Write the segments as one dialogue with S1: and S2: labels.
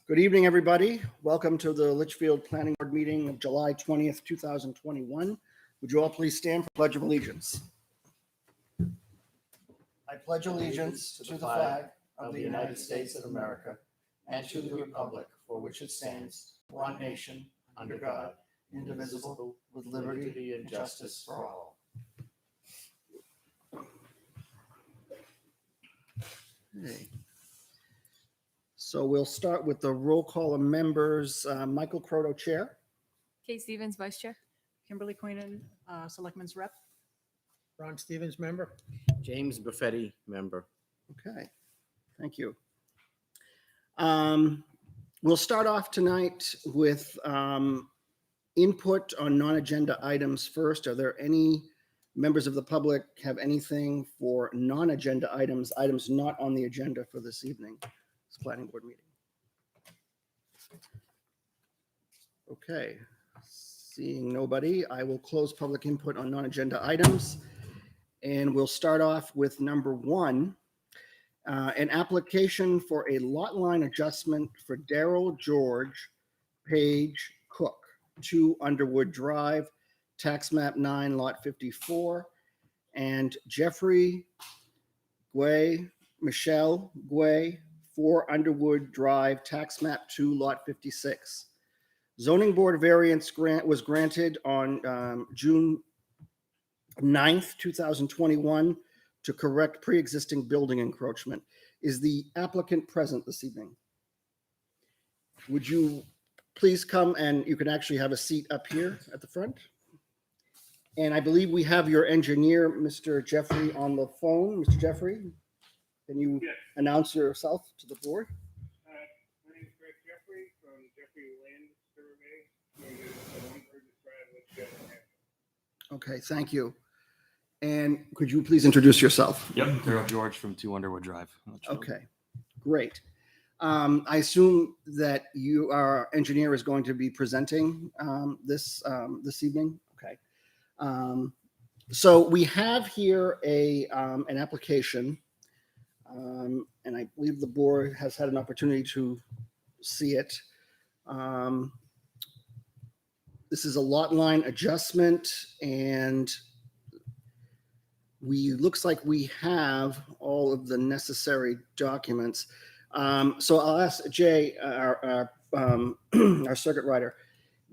S1: Good evening, everybody. Welcome to the Litchfield Planning Board meeting of July 20th, 2021. Would you all please stand for Pledge of Allegiance? I pledge allegiance to the flag of the United States of America and to the republic for which it stands, one nation, under God, indivisible, with liberty and justice for all. Okay. So we'll start with the roll call of members. Michael Croto, Chair.
S2: Kate Stevens, Vice Chair.
S3: Kimberly Queenan, Selectman's Rep.
S4: Ron Stevens, member.
S5: James Buffetti, member.
S1: Okay, thank you. We'll start off tonight with input on non-agenda items first. Are there any members of the public have anything for non-agenda items not on the agenda for this evening? Planning board meeting. Okay, seeing nobody, I will close public input on non-agenda items, and we'll start off with number one, an application for a lot line adjustment for Daryl George Page Cook, 2 Underwood Drive, tax map 9, lot 54, and Jeffrey Guay, Michelle Guay, 4 Underwood Drive, tax map 2, lot 56. Zoning board variance grant was granted on June 9th, 2021 to correct pre-existing building encroachment. Is the applicant present this evening? Would you please come, and you can actually have a seat up here at the front. And I believe we have your engineer, Mr. Jeffrey, on the phone. Mr. Jeffrey? Can you announce yourself to the board?
S6: My name is Greg Jeffrey from Jeffrey Land Survey.
S1: Okay, thank you. And could you please introduce yourself?
S7: Yep, Daryl George from 2 Underwood Drive.
S1: Okay, great. I assume that our engineer is going to be presenting this evening. Okay. So we have here an application. And I believe the board has had an opportunity to see it. This is a lot line adjustment, and looks like we have all of the necessary documents. So I'll ask Jay, our circuit rider,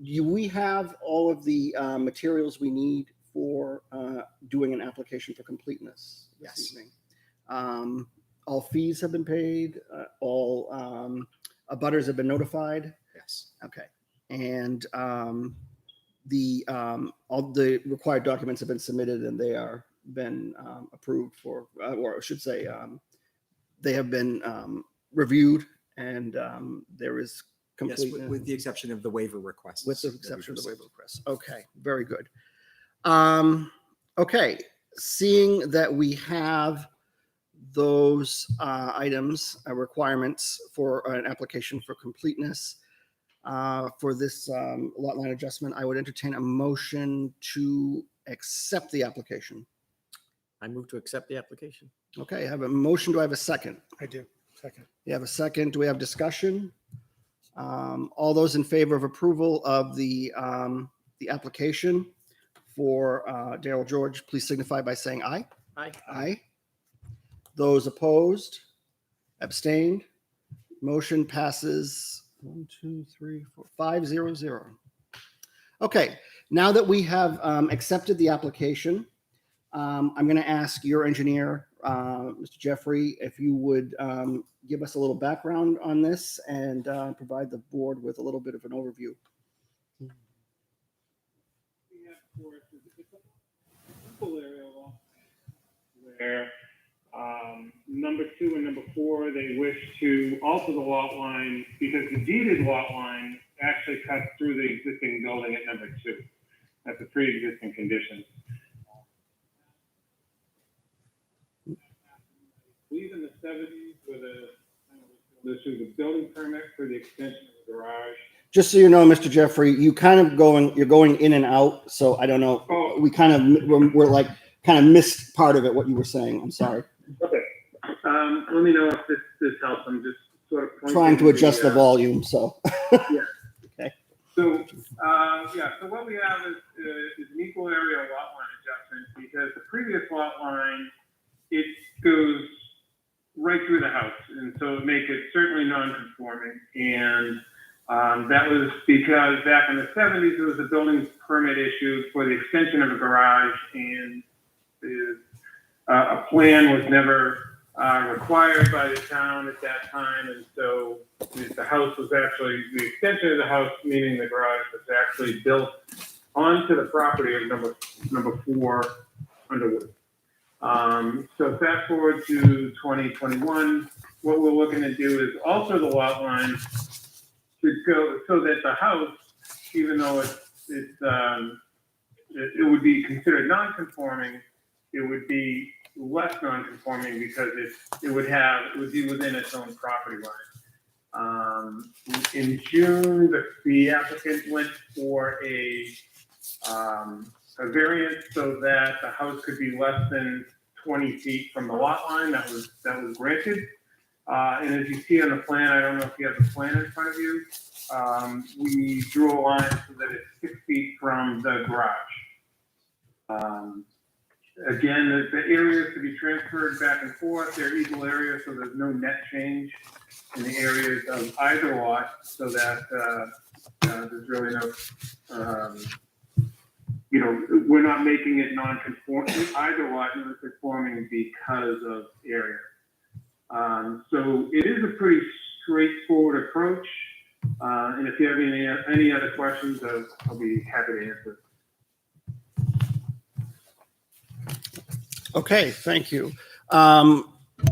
S1: do we have all of the materials we need for doing an application for completeness this evening? All fees have been paid. All abutters have been notified.
S4: Yes.
S1: Okay. And all the required documents have been submitted, and they are been approved for, or I should say, they have been reviewed, and there is complete.
S4: Yes, with the exception of the waiver requests.
S1: With the exception of the waiver requests. Okay. Very good. Okay. Seeing that we have those items, requirements for an application for completeness for this lot line adjustment, I would entertain a motion to accept the application.
S5: I move to accept the application.
S1: Okay, I have a motion. Do I have a second?
S4: I do. Second.
S1: You have a second. Do we have discussion? All those in favor of approval of the application for Daryl George, please signify by saying aye.
S5: Aye.
S1: Aye. Those opposed, abstained, motion passes 5-0-0. Okay, now that we have accepted the application, I'm going to ask your engineer, Mr. Jeffrey, if you would give us a little background on this and provide the board with a little bit of an overview.
S6: Where number 2 and number 4, they wish to alter the lot line because the deeded lot line actually cuts through the existing building at number 2. That's a pre-existing condition. I believe in the 70s with a building permit for the extension of the garage.
S1: Just so you know, Mr. Jeffrey, you're going in and out. So I don't know.
S6: Oh.
S1: We we're like kind of missed part of it, what you were saying. I'm sorry.
S6: Okay. Let me know if this helps. I'm just sort of
S1: trying to adjust the volume, so.
S6: So, so what we have is an equal area lot line adjustment because the previous lot line, it goes right through the house. And so it makes it certainly non-conforming. And that was because back in the 70s, there was a building permit issued for the extension of a garage, and a plan was never required by the town at that time, and so the house was actually, the extension of the house, meaning the garage, was actually built onto the property of number 4 Underwood. So fast forward to 2021, what we're looking to do is alter the lot line to go so that the house, even though it would be considered non-conforming, it would be less non-conforming because it would be within its own property line. In June, the applicant went for a variance so that the house could be less than 20 feet from the lot line. That was granted. And as you see on the plan, I don't know if you have the plan in front of you, we drew a line so that it's 6 feet from the garage. Again, the areas to be transferred back and forth, they're equal areas, so there's no net change in the areas of either lot, so that there's really no, we're not making it non-conforming, either lot non-conforming because of area. So it is a pretty straightforward approach, and if you have any other questions, I'll be happy to answer.
S1: Okay, thank you.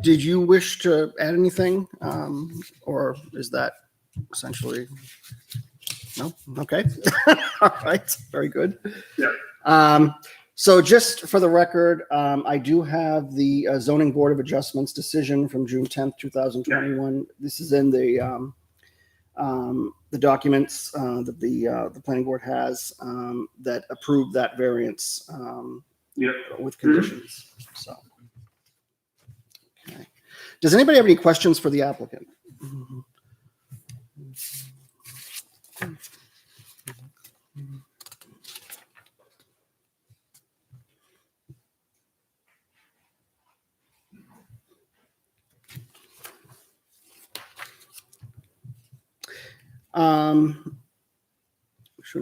S1: Did you wish to add anything? Or is that essentially? No? Okay. All right, very good.
S6: Yeah.
S1: So just for the record, I do have the Zoning Board of Adjustments decision from June 10th, 2021. Yeah. This is in the documents that the planning board has that approved that variance.
S6: Yep.
S1: With conditions. So, okay. Does anybody have any questions for the applicant?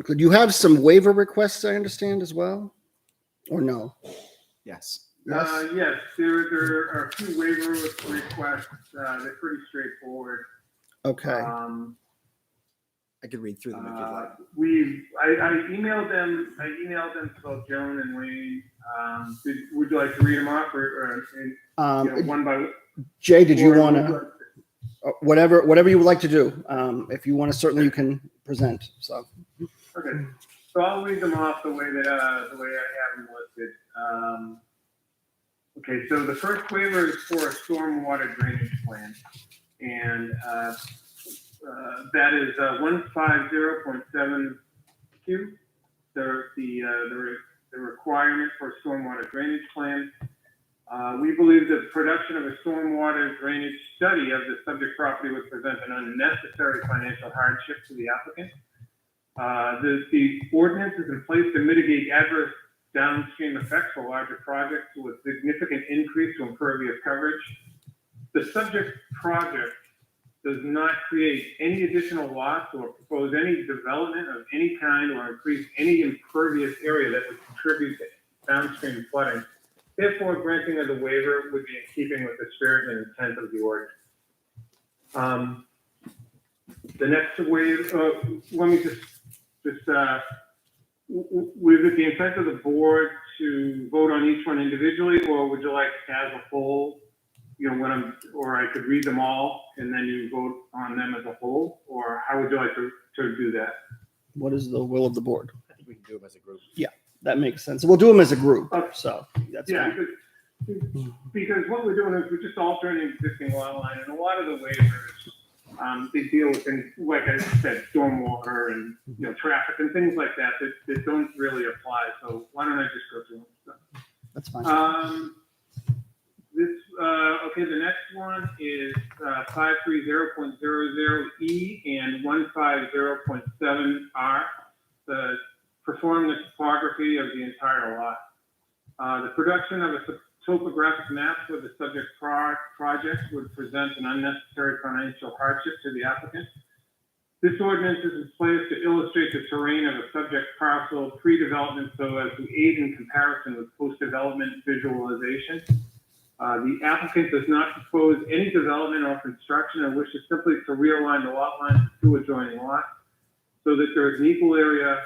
S1: Could you have some waiver requests, I understand, as well? Or no?
S4: Yes.
S6: Yes, there are a few waiver requests. They're pretty straightforward.
S1: Okay.
S4: I could read through them if you'd like.
S6: I emailed them to both Joan and Wayne. Would you like to read them off or one by one?
S1: Jay, did you want to, whatever you would like to do. If you want to, certainly you can present. So.
S6: Okay. So I'll read them off the way I have them listed. Okay, so the first waiver is for a stormwater drainage plan, and that is 150.7Q. The requirement for a stormwater drainage plan. We believe the production of a stormwater drainage study of the subject property would present an unnecessary financial hardship to the applicant. The ordinance is in place to mitigate adverse downstream effects for larger projects with significant increase to impervious coverage. The subject project does not create any additional lots or propose any development of any kind or increase any impervious area that would contribute to downstream flooding. Therefore, granting of the waiver would be in keeping with the spirit and intent of the ordinance. The next waiver, let me just was it the intent of the board to vote on each one individually, or would you like as a whole, or I could read them all and then you vote on them as a whole, or how would you like to do that?
S1: What is the will of the board?
S5: I think we can do them as a group.
S1: Yeah, that makes sense. We'll do them as a group. So that's fine.
S6: Because what we're doing is we're just altering the existing lot line, and a lot of the waivers, they deal with things, like I said, stormwater and traffic and things like that don't really apply. So why don't I just go through them?
S1: That's fine.
S6: Okay, the next one is 530.00E and 150.7R. Perform the topography of the entire lot. The production of a topographic map for the subject project would present an unnecessary financial hardship to the applicant. This ordinance is in place to illustrate the terrain of a subject parcel pre-development so as to aid in comparison with post-development visualization. The applicant does not propose any development or construction and wishes simply to realign the lot lines of two adjoining lots so that there is an equal area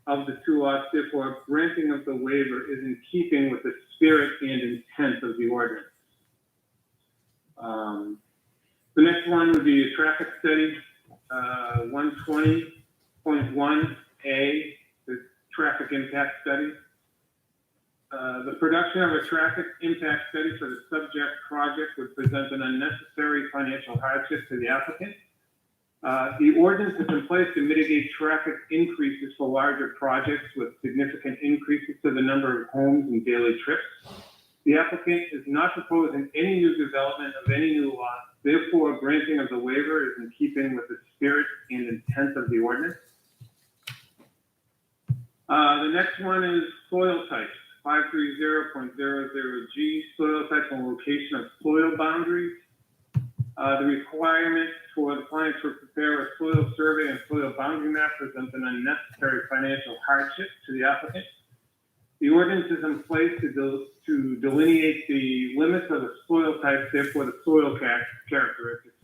S6: of the two lots. Therefore, granting of the waiver is in keeping with the spirit and intent of the ordinance. The next one would be a traffic study, 120.1A, the traffic impact study. The production of a traffic impact study for the subject project would present an unnecessary financial hardship to the applicant. The ordinance is in place to mitigate traffic increases for larger projects with significant increases to the number of homes and daily trips. The applicant is not proposing any new development of any new lot. Therefore, granting of the waiver is in keeping with the spirit and intent of the ordinance. The next one is soil types. 530.00G, soil type and location of soil boundaries. The requirement for the client to prepare a soil survey and soil boundary map presents an unnecessary financial hardship to the applicant. The ordinance is in place to delineate the limits of the soil types, therefore the soil characteristics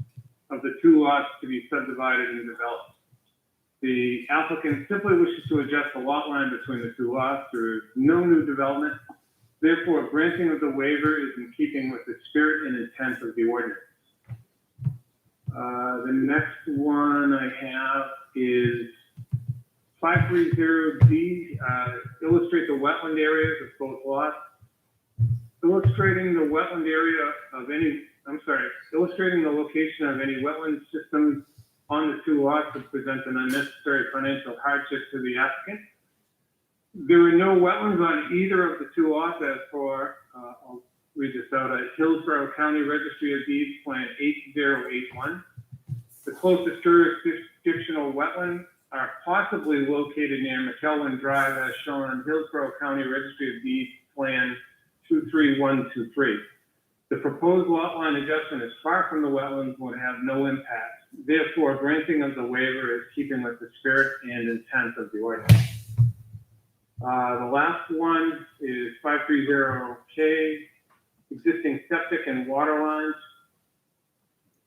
S6: of the two lots to be subdivided and developed. The applicant simply wishes to adjust the lot line between the two lots. There is no new development. Therefore, granting of the waiver is in keeping with the spirit and intent of the ordinance. The next one I have is 530D, illustrate the wetland areas of both lots. Illustrating the wetland area of illustrating the location of any wetland systems on the two lots would present an unnecessary financial hardship to the applicant. There are no wetlands on either of the two lots as for, I'll read this out, Hillsborough County Registry of Deeds Plan 8081. The closest jurisdictional wetlands are possibly located near McKelvin Drive as shown on Hillsborough County Registry of Deeds Plan 23123. The proposed lot line adjustment is far from the wetlands would have no impact. Therefore, granting of the waiver is keeping with the spirit and intent of the ordinance. The last one is 530K, existing septic and water lines.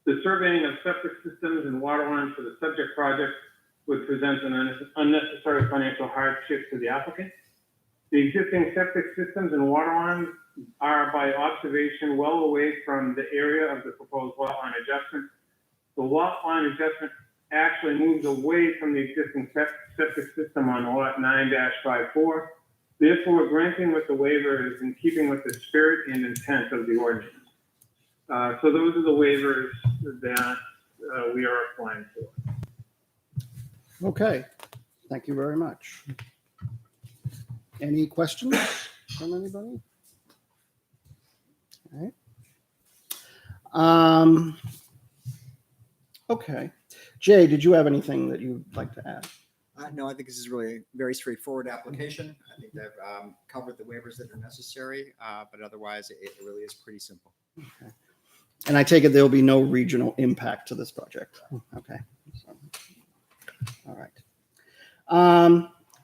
S6: The surveying of septic systems and water lines for the subject project would present an unnecessary financial hardship to the applicant. The existing septic systems and water lines are by observation well away from the area of the proposed lot line adjustment. The lot line adjustment actually moves away from the existing septic system on lot 9-54. Therefore, granting with the waiver is in keeping with the spirit and intent of the ordinance. So those are the waivers that we are applying for.
S1: Okay, thank you very much. Any questions from anybody? All right. Okay. Jay, did you have anything that you'd like to add?
S4: No, I think this is really a very straightforward application. I think they've covered the waivers that are necessary, but otherwise it really is pretty simple.
S1: Okay. And I take it there'll be no regional impact to this project. Okay. So, all right.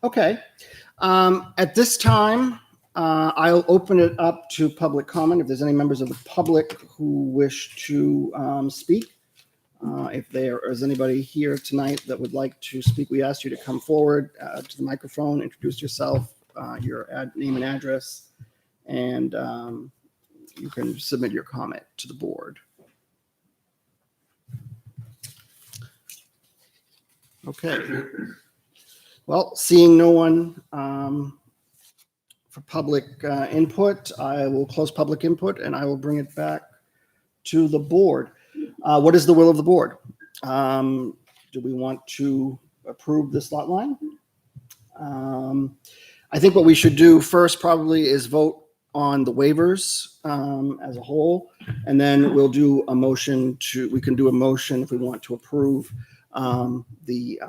S1: Okay. At this time, I'll open it up to public comment. If there's any members of the public who wish to speak. If there is anybody here tonight that would like to speak, we ask you to come forward to the microphone, introduce yourself, your name and address, and you can submit your comment to the board. Okay. Well, seeing no one for public input, I will close public input and I will bring it back to the board. What is the will of the board? Do we want to approve this lot line? I think what we should do first probably is vote on the waivers as a whole, and then we'll do a motion we can do a motion if we want to approve the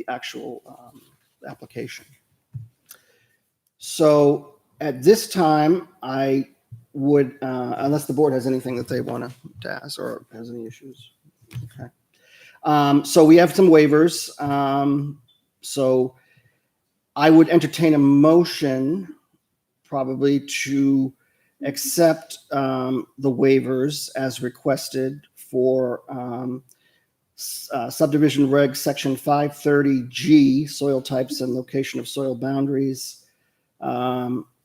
S1: actual application. So at this time, I would, unless the board has anything that they want to ask or has any issues. Okay. So we have some waivers. So I would entertain a motion probably to accept the waivers as requested for subdivision reg section 530G, soil types and location of soil boundaries.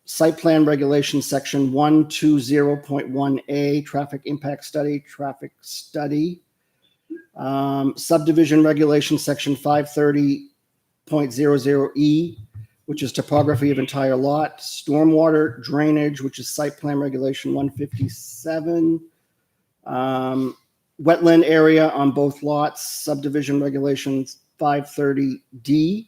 S1: Site plan regulation section 120.1A, traffic impact study, subdivision regulation section 530.00E, which is topography of entire lot, stormwater drainage, which is site plan regulation 157, wetland area on both lots, subdivision regulations 530D,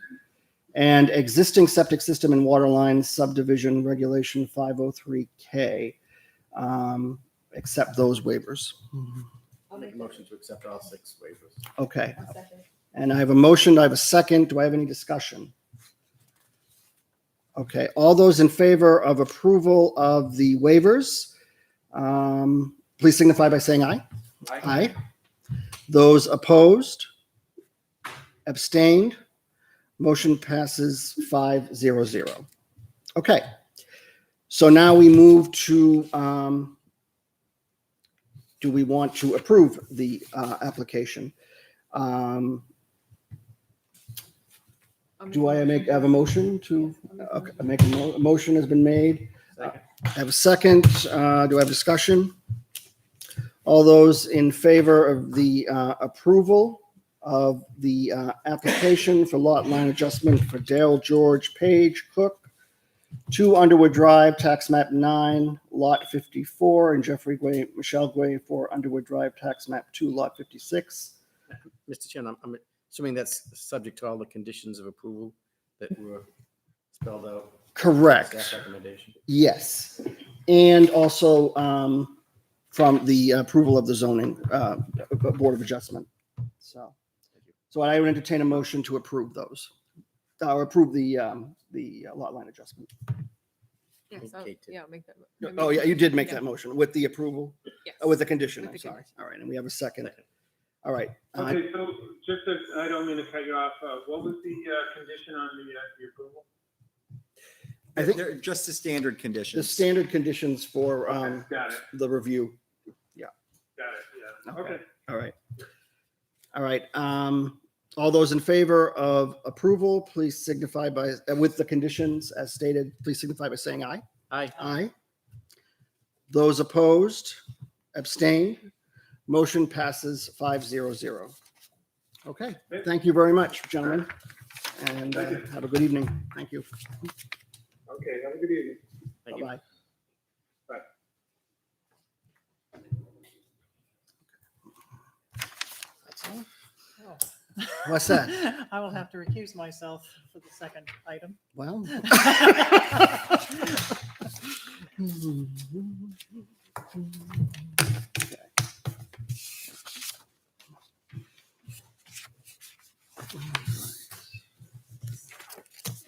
S1: and existing septic system and water lines, subdivision regulation 503K, except those waivers.
S5: I'll make a motion to accept all 6 waivers.
S1: Okay. And I have a motion. I have a second. Do I have any discussion? Okay. All those in favor of approval of the waivers, please signify by saying aye. Aye. Those opposed, abstained, motion passes 5-0-0. Okay. So now we move to, do we want to approve the application? Do I have a motion to, okay, a motion has been made.
S5: Second.
S1: I have a second. Do I have discussion? All those in favor of the approval of the application for lot line adjustment for Dale George Page Cook, 2 Underwood Drive, tax map 9, lot 54, and Jeffrey Guay, Michelle Guay for Underwood Drive, tax map 2, lot 56.
S5: Mr. Chairman, I'm assuming that's subject to all the conditions of approval that were spelled out.
S1: Correct.
S5: Staff recommendation.
S1: Yes. And also from the approval of the zoning board of adjustment. So I would entertain a motion to approve those, or approve the lot line adjustment.
S2: Yes,
S5: Okay,
S2: yeah, I'll make that.
S1: Oh, yeah, you did make that motion with the approval,
S2: Yes.
S1: with the condition,
S2: With
S1: I'm
S2: the
S1: sorry.
S2: condition.
S1: All right, and we have a second. All right.
S6: Okay, so just as, I don't mean to cut you off, what was the condition on the approval?
S1: I think
S4: They're just the standard
S1: the
S4: conditions.
S1: standard conditions for
S6: Okay, got it,
S1: the review.
S6: yeah.
S1: Okay.
S6: Okay.
S1: All right. All right. All those in favor of approval, please signify by, with the conditions as stated, please signify by saying aye.
S5: Aye.
S1: Aye. Those opposed, abstained, motion passes 5-0-0. Okay, thank you very much, gentlemen, and
S6: Thank you.
S1: have a good evening. Thank you.
S6: Okay, have a good evening.
S5: Thank you.
S1: Bye-bye.
S6: Bye.
S1: That's all?
S3: Oh.
S1: What's that?
S3: I will have to recuse myself for the second item.
S1: Well.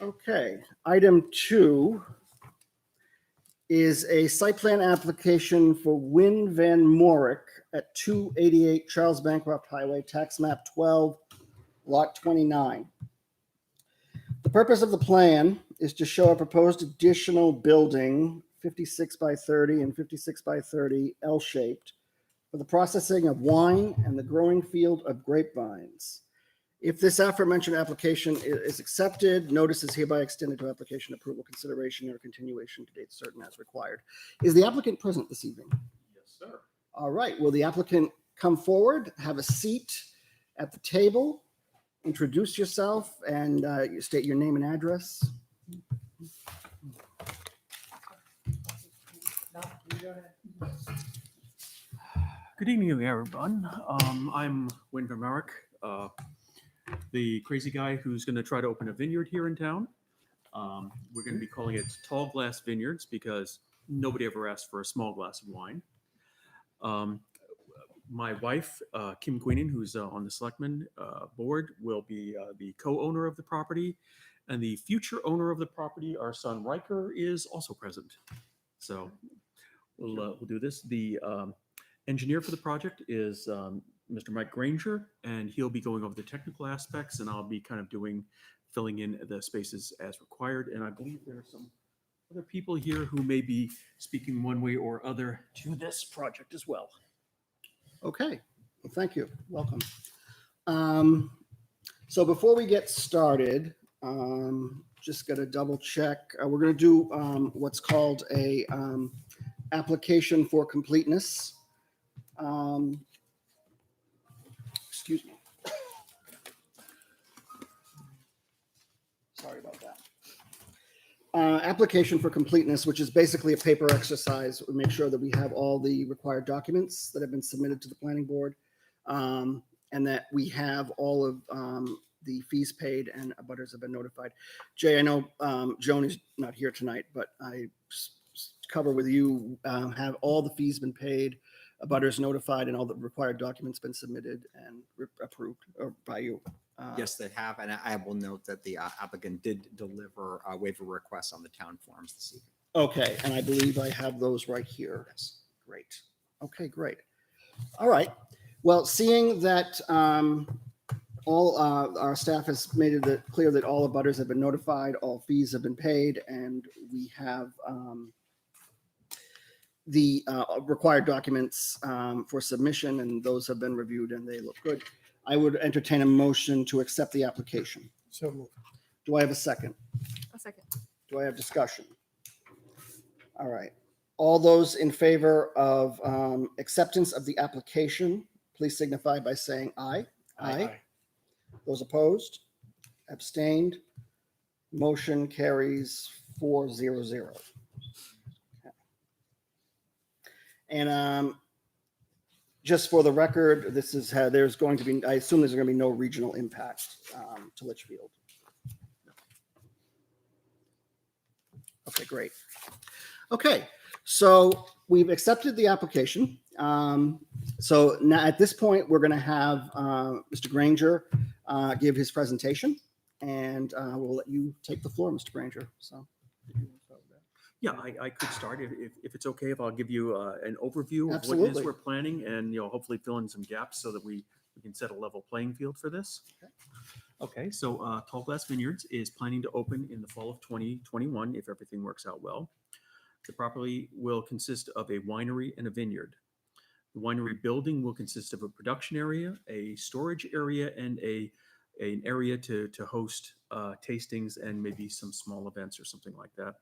S1: Okay, item 2 is a site plan application for Win Van Morick at 288 Charles Bancroft Highway, tax map 12, lot 29. The purpose of the plan is to show a proposed additional building, 56 by 30 and 56 by 30 L-shaped, for the processing of wine and the growing field of grapevines. If this aforementioned application is accepted, notice is hereby extended to application approval, consideration, or continuation to date certain as required. Is the applicant present this evening?
S5: Yes, sir.
S1: All right, will the applicant come forward, have a seat at the table, introduce yourself, and you state your name and address?
S8: Good evening, everyone. I'm Win Van Morick, the crazy guy who's going to try to open a vineyard here in town. We're going to be calling it Tall Glass Vineyards because nobody ever asked for a small glass of wine. My wife, Kim Queenan, who's on the selectmen board, will be the co-owner of the property. And the future owner of the property, our son Riker, is also present. So we'll do this. The engineer for the project is Mr. Mike Granger, and he'll be going over the technical aspects, and I'll be kind of filling in the spaces as required. And I believe there are some other people here who may be speaking one way or other to this project as well.
S1: Okay, well, thank you. Welcome. So before we get started, just got to double check. We're going to do what's called a application for completeness. Excuse me. Sorry about that. Application for completeness, which is basically a paper exercise. We make sure that we have all the required documents that have been submitted to the planning board, and that we have all of the fees paid and abutters have been notified. Jay, I know Joan is not here tonight, but I cover with you, have all the fees been paid, abutters notified, and all the required documents been submitted and approved by you.
S4: Yes, they have. And I will note that the applicant did deliver waiver requests on the town forms this evening.
S1: Okay, and I believe I have those right here. Yes. Great. Okay, great. All right. Well, seeing that all our staff has made it clear that all abutters have been notified, all fees have been paid, and we have the required documents for submission, and those have been reviewed and they look good. I would entertain a motion to accept the application.
S5: So moved.
S1: Do I have a second?
S2: A second.
S1: Do I have discussion? All right. All those in favor of acceptance of the application, please signify by saying aye. Aye. Those opposed? Abstained? Motion carries 4-0-0. Okay. And just for the record, this is how there's going to be, I assume there's going to be no regional impact to Litchfield. Okay, great. Okay, so we've accepted the application. So now at this point, we're going to have Mr. Granger give his presentation, and we'll let you take the floor, Mr. Granger. So.
S8: Yeah, I could start if it's okay, if I'll give you an overview of what it
S1: Absolutely.
S8: is we're planning, and hopefully fill in some gaps so that we can set a level playing field for this. Okay, so Tall Glass Vineyards is planning to open in the fall of 2021 if everything works out well. The property will consist of a winery and a vineyard. The winery building will consist of a production area, a storage area, and an area to host tastings and maybe some small events or something like that.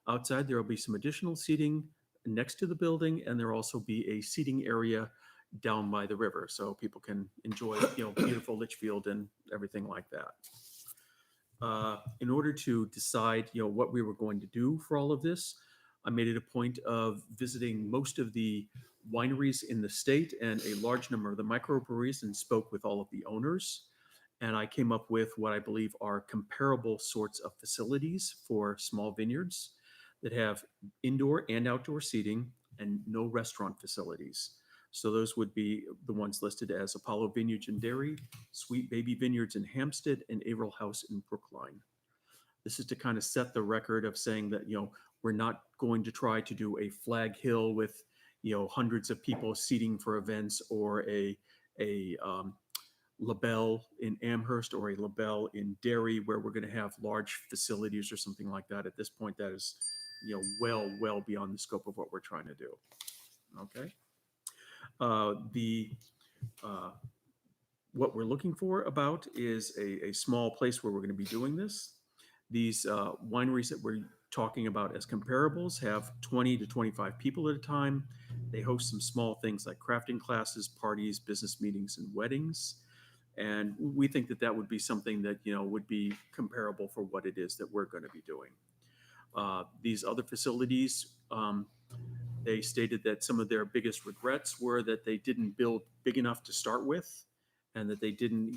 S8: Outside, there will be some additional seating next to the building, and there will also be a seating area down by the river, so people can enjoy, beautiful Litchfield and everything like that. In order to decide, what we were going to do for all of this, I made it a point of visiting most of the wineries in the state and a large number of the microbreweries, and spoke with all of the owners. And I came up with what I believe are comparable sorts of facilities for small vineyards that have indoor and outdoor seating and no restaurant facilities. So those would be the ones listed as Apollo Vineyards and Dairy, Sweet Baby Vineyards in Hampstead, and Averill House in Brookline. This is to kind of set the record of saying that, we're not going to try to do a Flag Hill with, hundreds of people seating for events, or a LaBelle in Amherst or a LaBelle in Derry, where we're going to have large facilities or something like that. At this point, that is, well beyond the scope of what we're trying to do. Okay. What we're looking for about is a small place where we're going to be doing this. These wineries that we're talking about as comparables have 20 to 25 people at a time. They host some small things like crafting classes, parties, business meetings, and weddings. And we think that that would be something that, would be comparable for what it is that we're going to be doing. These other facilities, they stated that some of their biggest regrets were that they didn't build big enough to start with, and that they didn't,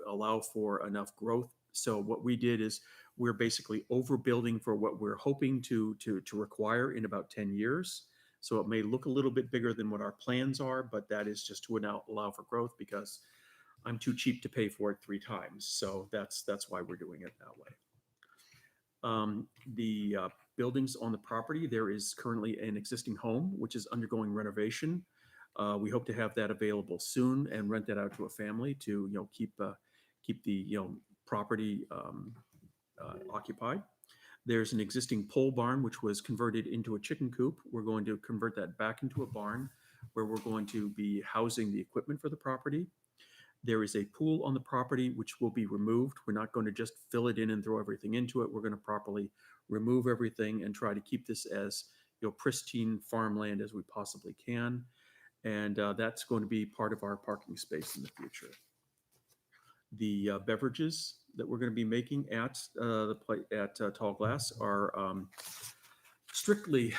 S8: allow for enough growth So what we did is we're basically overbuilding for what we're hoping to require in about 10 years. So it may look a little bit bigger than what our plans are, but that is just to allow for growth because I'm too cheap to pay for it 3 times. So that's why we're doing it that way. The buildings on the property, there is currently an existing home which is undergoing renovation. We hope to have that available soon and rent that out to a family to keep the property occupied. There's an existing pole barn which was converted into a chicken coop. We're going to convert that back into a barn where we're going to be housing the equipment for the property. There is a pool on the property which will be removed. We're not going to just fill it in and throw everything into it. We're going to properly remove everything and try to keep this as pristine farmland as we possibly can. And that's going to be part of our parking space in the future. The beverages that we're going to be making at Tall Glass are strictly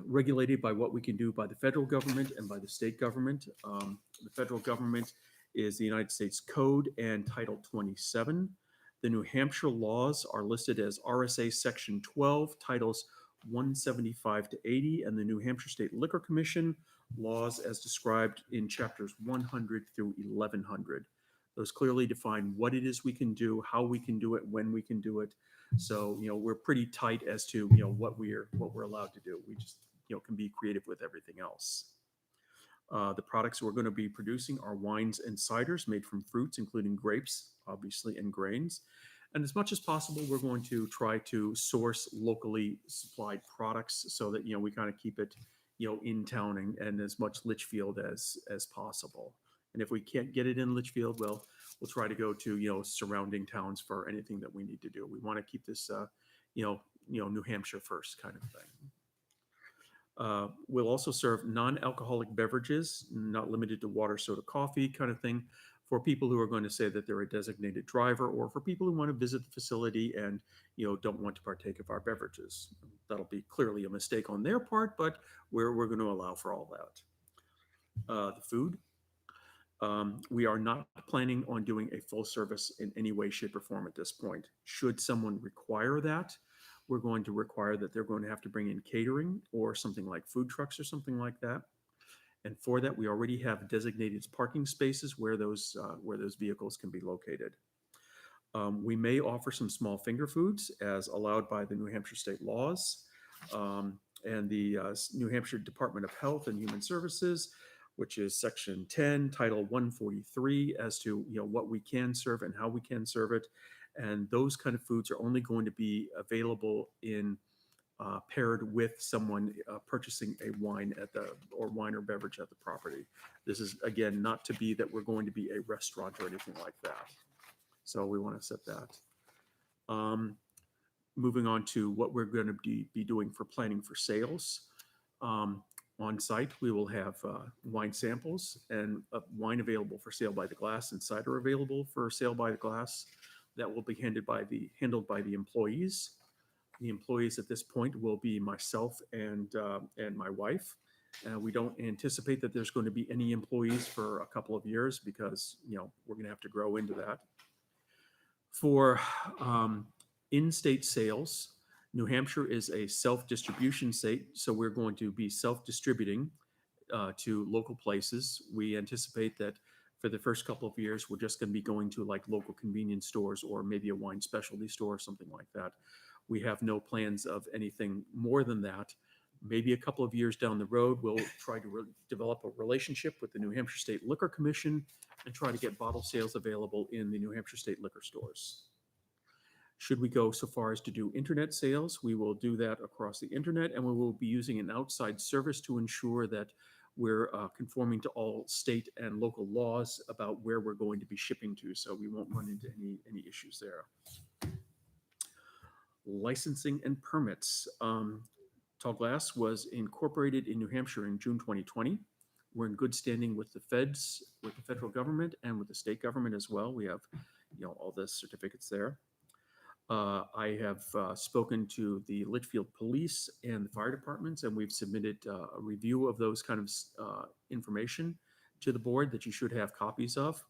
S8: regulated by what we can do by the federal government and by the state government. The federal government is the United States Code and Title 27. The New Hampshire laws are listed as RSA Section 12, Titles 175 to 80, and the New Hampshire State Liquor Commission laws as described in chapters 100 through 1100. Those clearly define what it is we can do, how we can do it, when we can do it. So, we're pretty tight as to, what we're allowed to do. We just, can be creative with everything else. The products we're going to be producing are wines and ciders made from fruits, including grapes, obviously, and grains. And as much as possible, we're going to try to source locally supplied products so that, we kind of keep it, in town and as much Litchfield as possible. And if we can't get it in Litchfield, well, we'll try to go to, surrounding towns for anything that we need to do. We want to keep this, New Hampshire first kind of thing. We'll also serve non-alcoholic beverages, not limited to water, soda, coffee kind of thing, for people who are going to say that they're a designated driver, or for people who want to visit the facility and don't want to partake of our beverages. That'll be clearly a mistake on their part, but we're going to allow for all that. The food. We are not planning on doing a full service in any way, shape, or form at this point. Should someone require that, we're going to require that they're going to have to bring in catering or something like food trucks or something like that. And for that, we already have designated parking spaces where those vehicles can be located. We may offer some small finger foods as allowed by the New Hampshire state laws and the New Hampshire Department of Health and Human Services, which is Section 10, Title 143, as to what we can serve and how we can serve it. And those kind of foods are only going to be available in paired with someone purchasing a wine wine or beverage at the property. This is, again, not to be that we're going to be a restaurant or anything like that. So we want to set that. Moving on to what we're going to be doing for planning for sales. On site, we will have wine samples and wine available for sale by the glass and cider available for sale by the glass. That will be handled by the employees. The employees at this point will be myself and my wife. We don't anticipate that there's going to be any employees for a couple of years because we're going to have to grow into that. For in-state sales, New Hampshire is a self-distribution state, so we're going to be self-distributing to local places. We anticipate that for the first couple of years, we're just going to be going to like local convenience stores or maybe a wine specialty store or something like that. We have no plans of anything more than that. Maybe a couple of years down the road, we'll try to develop a relationship with the New Hampshire State Liquor Commission and try to get bottle sales available in the New Hampshire State liquor stores. Should we go so far as to do internet sales, we will do that across the internet, and we will be using an outside service to ensure that we're conforming to all state and local laws about where we're going to be shipping to, so we won't run into any issues there. Licensing and permits. Tall Glass was incorporated in New Hampshire in June 2020. We're in good standing with the feds, with the federal government, and with the state government as well. We have, all the certificates there. I have spoken to the Litchfield Police and the fire departments, and we've submitted a review of those kind of information to the board that you should have copies of.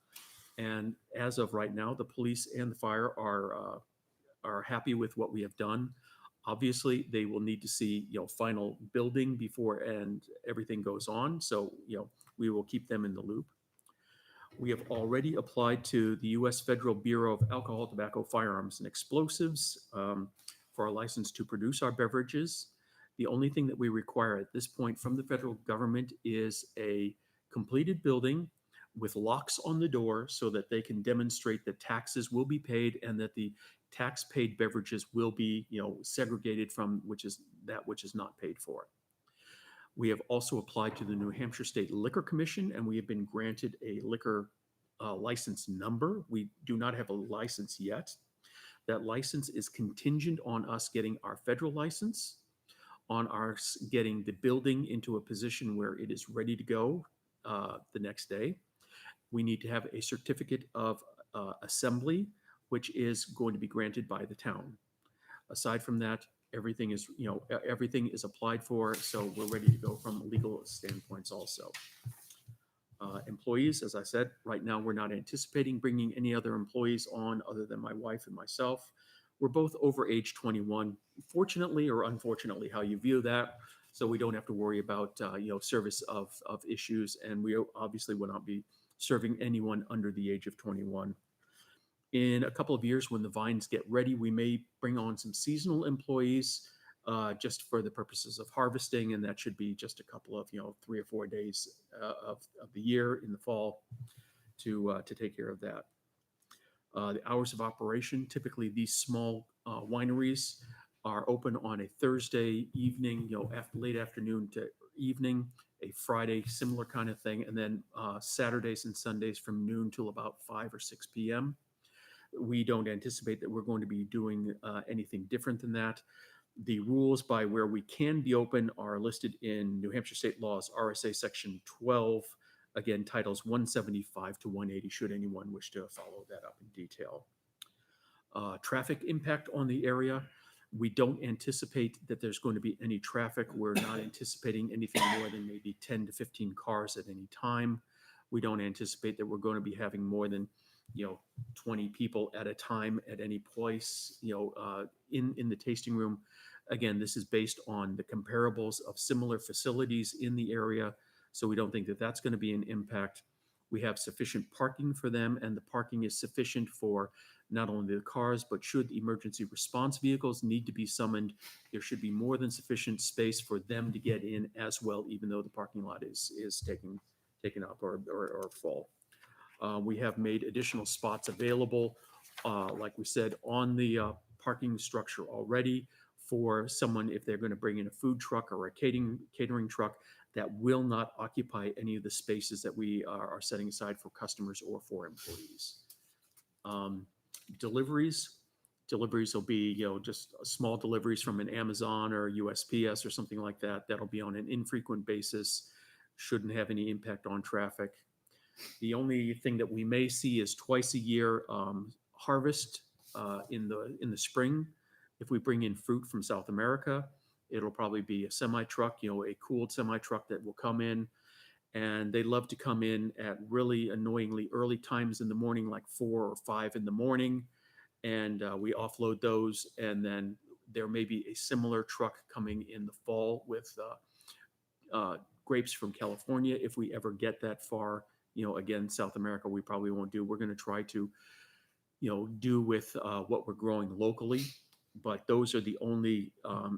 S8: And as of right now, the police and the fire are happy with what we have done. Obviously, they will need to see, final building before and everything goes on. So, we will keep them in the loop. We have already applied to the U.S. Federal Bureau of Alcohol, Tobacco, Firearms, and Explosives for a license to produce our beverages. The only thing that we require at this point from the federal government is a completed building with locks on the door so that they can demonstrate that taxes will be paid and that the tax paid beverages will be, segregated from which is not paid for. We have also applied to the New Hampshire State Liquor Commission, and we have been granted a liquor license number. We do not have a license yet. That license is contingent on us getting our federal license, on our getting the building into a position where it is ready to go the next day. We need to have a certificate of assembly, which is going to be granted by the town. Aside from that, everything is applied for, so we're ready to go from legal standpoints also. Employees, as I said, right now we're not anticipating bringing any other employees on other than my wife and myself. We're both over age 21, fortunately or unfortunately, how you view that. So we don't have to worry about service of issues, and we obviously will not be serving anyone under the age of 21. In a couple of years, when the vines get ready, we may bring on some seasonal employees just for the purposes of harvesting, and that should be just a couple of 3 or 4 days of the year in the fall to take care of that. The hours of operation, typically these small wineries are open on a Thursday evening, late afternoon to evening, a Friday, similar kind of thing, and then Saturdays and Sundays from noon till about 5 or 6 p.m. We don't anticipate that we're going to be doing anything different than that. The rules by where we can be open are listed in New Hampshire State Laws, RSA Section 12, again, titles 175 to 180, should anyone wish to follow that up in detail. Traffic impact on the area. We don't anticipate that there's going to be any traffic. We're not anticipating anything more than maybe 10 to 15 cars at any time. We don't anticipate that we're going to be having more than 20 people at a time at any place, in the tasting room. Again, this is based on the comparables of similar facilities in the area. So we don't think that that's going to be an impact. We have sufficient parking for them, and the parking is sufficient for not only the cars, but should emergency response vehicles need to be summoned, there should be more than sufficient space for them to get in as well, even though the parking lot is taken up or full. We have made additional spots available, like we said, on the parking structure already for someone if they're going to bring in a food truck or a catering truck that will not occupy any of the spaces that we are setting aside for customers or for employees. Deliveries will be, just small deliveries from an Amazon or USPS or something like that. That'll be on an infrequent basis. Shouldn't have any impact on traffic. The only thing that we may see is twice a year harvest in the spring. If we bring in fruit from South America, it'll probably be a semi-truck, a cooled semi-truck that will come in. And they love to come in at really annoyingly early times in the morning, like 4 or 5 in the morning. And we offload those. And then there may be a similar truck coming in the fall with grapes from California. If we ever get that far, again, South America, we probably won't do. We're going to try to, do with what we're growing locally. But those are the only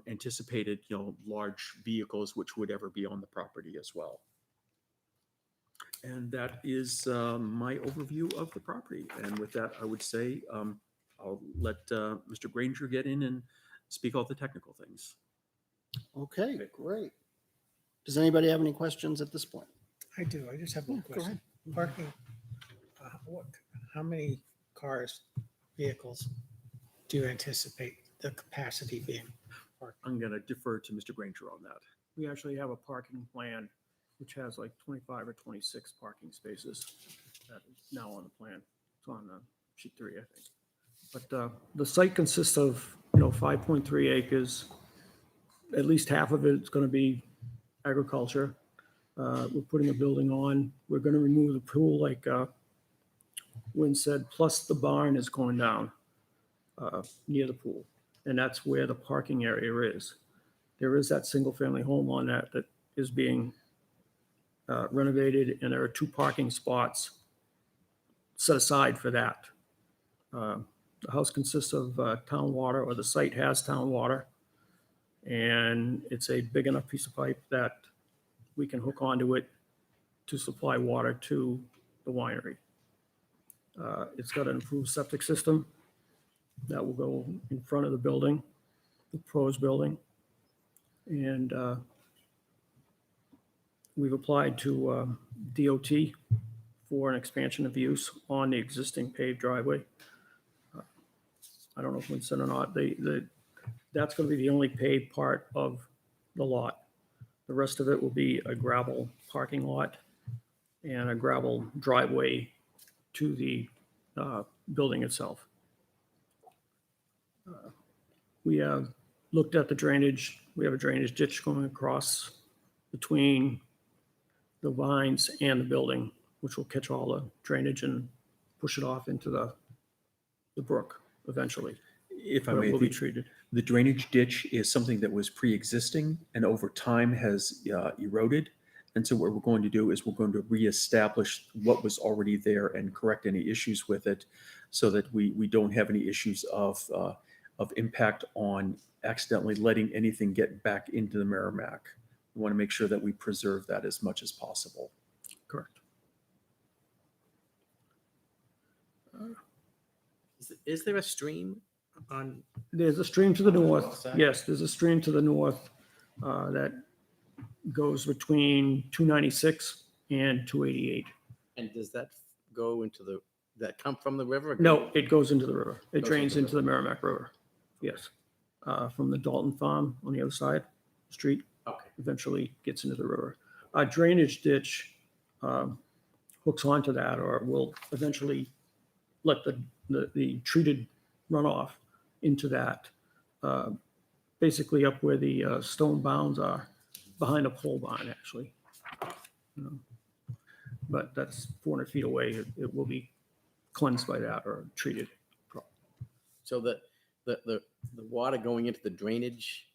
S8: anticipated, large vehicles which would ever be on the property as well. And that is my overview of the property. And with that, I would say I'll let Mr. Granger get in and speak all the technical things.
S1: Okay, great. Does anybody have any questions at this point?
S9: I do. I just have one
S1: Go
S9: question.
S1: ahead.
S9: Parking, how many vehicles do you anticipate the capacity being parked?
S8: I'm going to defer to Mr. Granger on that.
S10: We actually have a parking plan which has like 25 or 26 parking spaces that is now on the plan. It's on sheet 3, I think. But the site consists of 5.3 acres. At least half of it is going to be agriculture. We're putting a building on. We're going to remove the pool like Wynn said, plus the barn is going down near the pool. And that's where the parking area is. There is that single-family home on that is being renovated, and there are 2 parking spots set aside for that. The house consists of town water, or the site has town water, and it's a big enough piece of pipe that we can hook onto it to supply water to the winery. It's got an improved septic system that will go in front of the building, the pros building. And we've applied to DOT for an expansion of use on the existing paved driveway. I don't know if it's said or not, that's going to be the only paved part of the lot. The rest of it will be a gravel parking lot and a gravel driveway to the building itself. We have looked at the drainage. We have a drainage ditch going across between the vines and the building, which will catch all the drainage and push it off into the brook eventually.
S8: If I
S10: Where it
S8: may,
S10: will be treated.
S8: the drainage ditch is something that was pre-existing and over time has eroded. And so what we're going to do is we're going to reestablish what was already there and correct any issues with it so that we don't have any issues of impact on accidentally letting anything get back into the Merrimack. We want to make sure that we preserve that as much as possible.
S10: Correct.
S5: Is there a stream on?
S10: There's a stream to the
S5: north
S10: north.
S5: side?
S10: Yes, there's a stream to the north that goes between 296 and 288.
S5: And does that go into that come from the river?
S10: No, it goes into the river. It
S5: Goes
S10: drains
S5: into
S10: into the Merrimack River. Yes. From the Dalton Farm on the other side, street,
S5: Okay.
S10: eventually gets into the river. A drainage ditch hooks onto that, or will eventually let the treated runoff into that, basically up where the stone bounds are, behind a pole barn, actually. You know. But that's 400 feet away. It will be cleansed by that or treated.
S5: So the water going into the drainage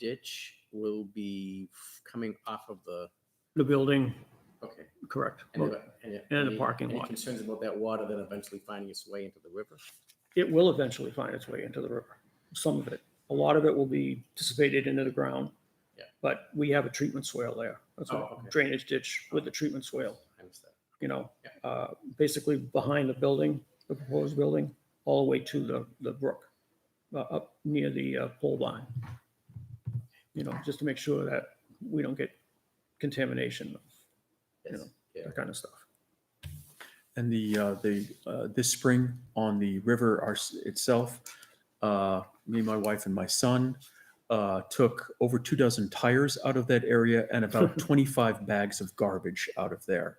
S5: ditch will be coming off of
S10: The building,
S5: okay.
S10: correct.
S5: And
S10: And the parking
S5: any
S10: lot.
S5: concerns about that water then eventually finding its way into the river?
S10: It will eventually find its way into the river, some of it. A lot of it will be dissipated into the ground.
S5: Yeah.
S10: But we have a treatment swale there. That's a
S5: Oh, okay.
S10: drainage ditch with a treatment swale,
S5: I understand.
S10: you know,
S5: Yeah.
S10: basically behind the building, the proposed building, all the way to the brook, up near the pole barn. You know, just to make sure that we don't get contamination, you
S5: Yes.
S10: know,
S5: Yeah.
S10: that kind of stuff.
S8: And this spring on the river itself, me, my wife, and my son took over 24 tires out of that area and about 25 bags of garbage out of there.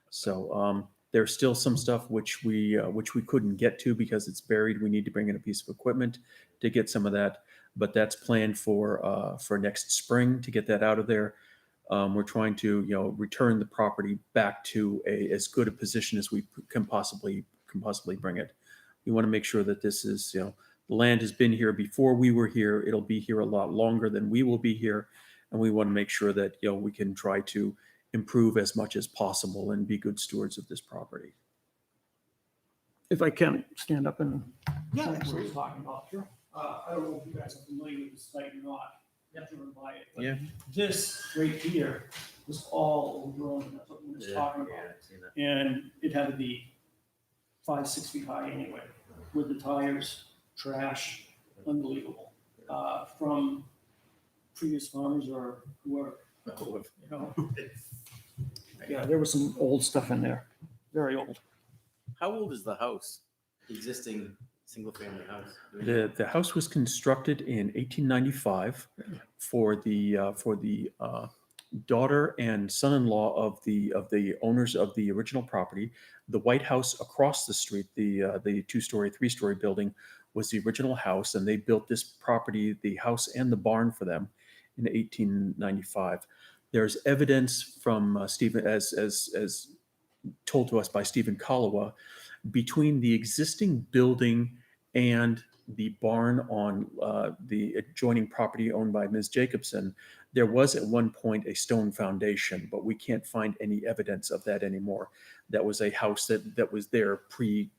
S8: So there's still some stuff which we couldn't get to because it's buried. We need to bring in a piece of equipment to get some of that, but that's planned for next spring to get that out of there. We're trying to, return the property back to as good a position as we can possibly bring it. We want to make sure that this is, the land has been here before we were here. It'll be here a lot longer than we will be here. And we want to make sure that, we can try to improve as much as possible and be good stewards of this property.
S10: If I can stand up and.
S3: Yeah,
S10: What we're talking about. Sure. I don't know if you guys are familiar with the site or not. You have to run by it. But
S5: Yeah.
S10: this right here was all overgrown. That's what we were talking about. And it had to be 5-6 feet high anyway, with the tires, trash, unbelievable. From previous farmers or whoever, you know. Yeah, there was some old stuff in there, very old.
S5: How old is the house? Existing single-family house?
S8: The house was constructed in 1895 for the daughter and son-in-law of the owners of the original property. The White House across the street, the 2-story, 3-story building, was the original house, and they built this property, the house and the barn, for them in 1895. There's evidence from Stephen, as told to us by Stephen Kalawa, between the existing building and the barn on the adjoining property owned by Ms. Jacobson, there was at one point a stone foundation, but we can't find any evidence of that anymore. That was a house that was there pre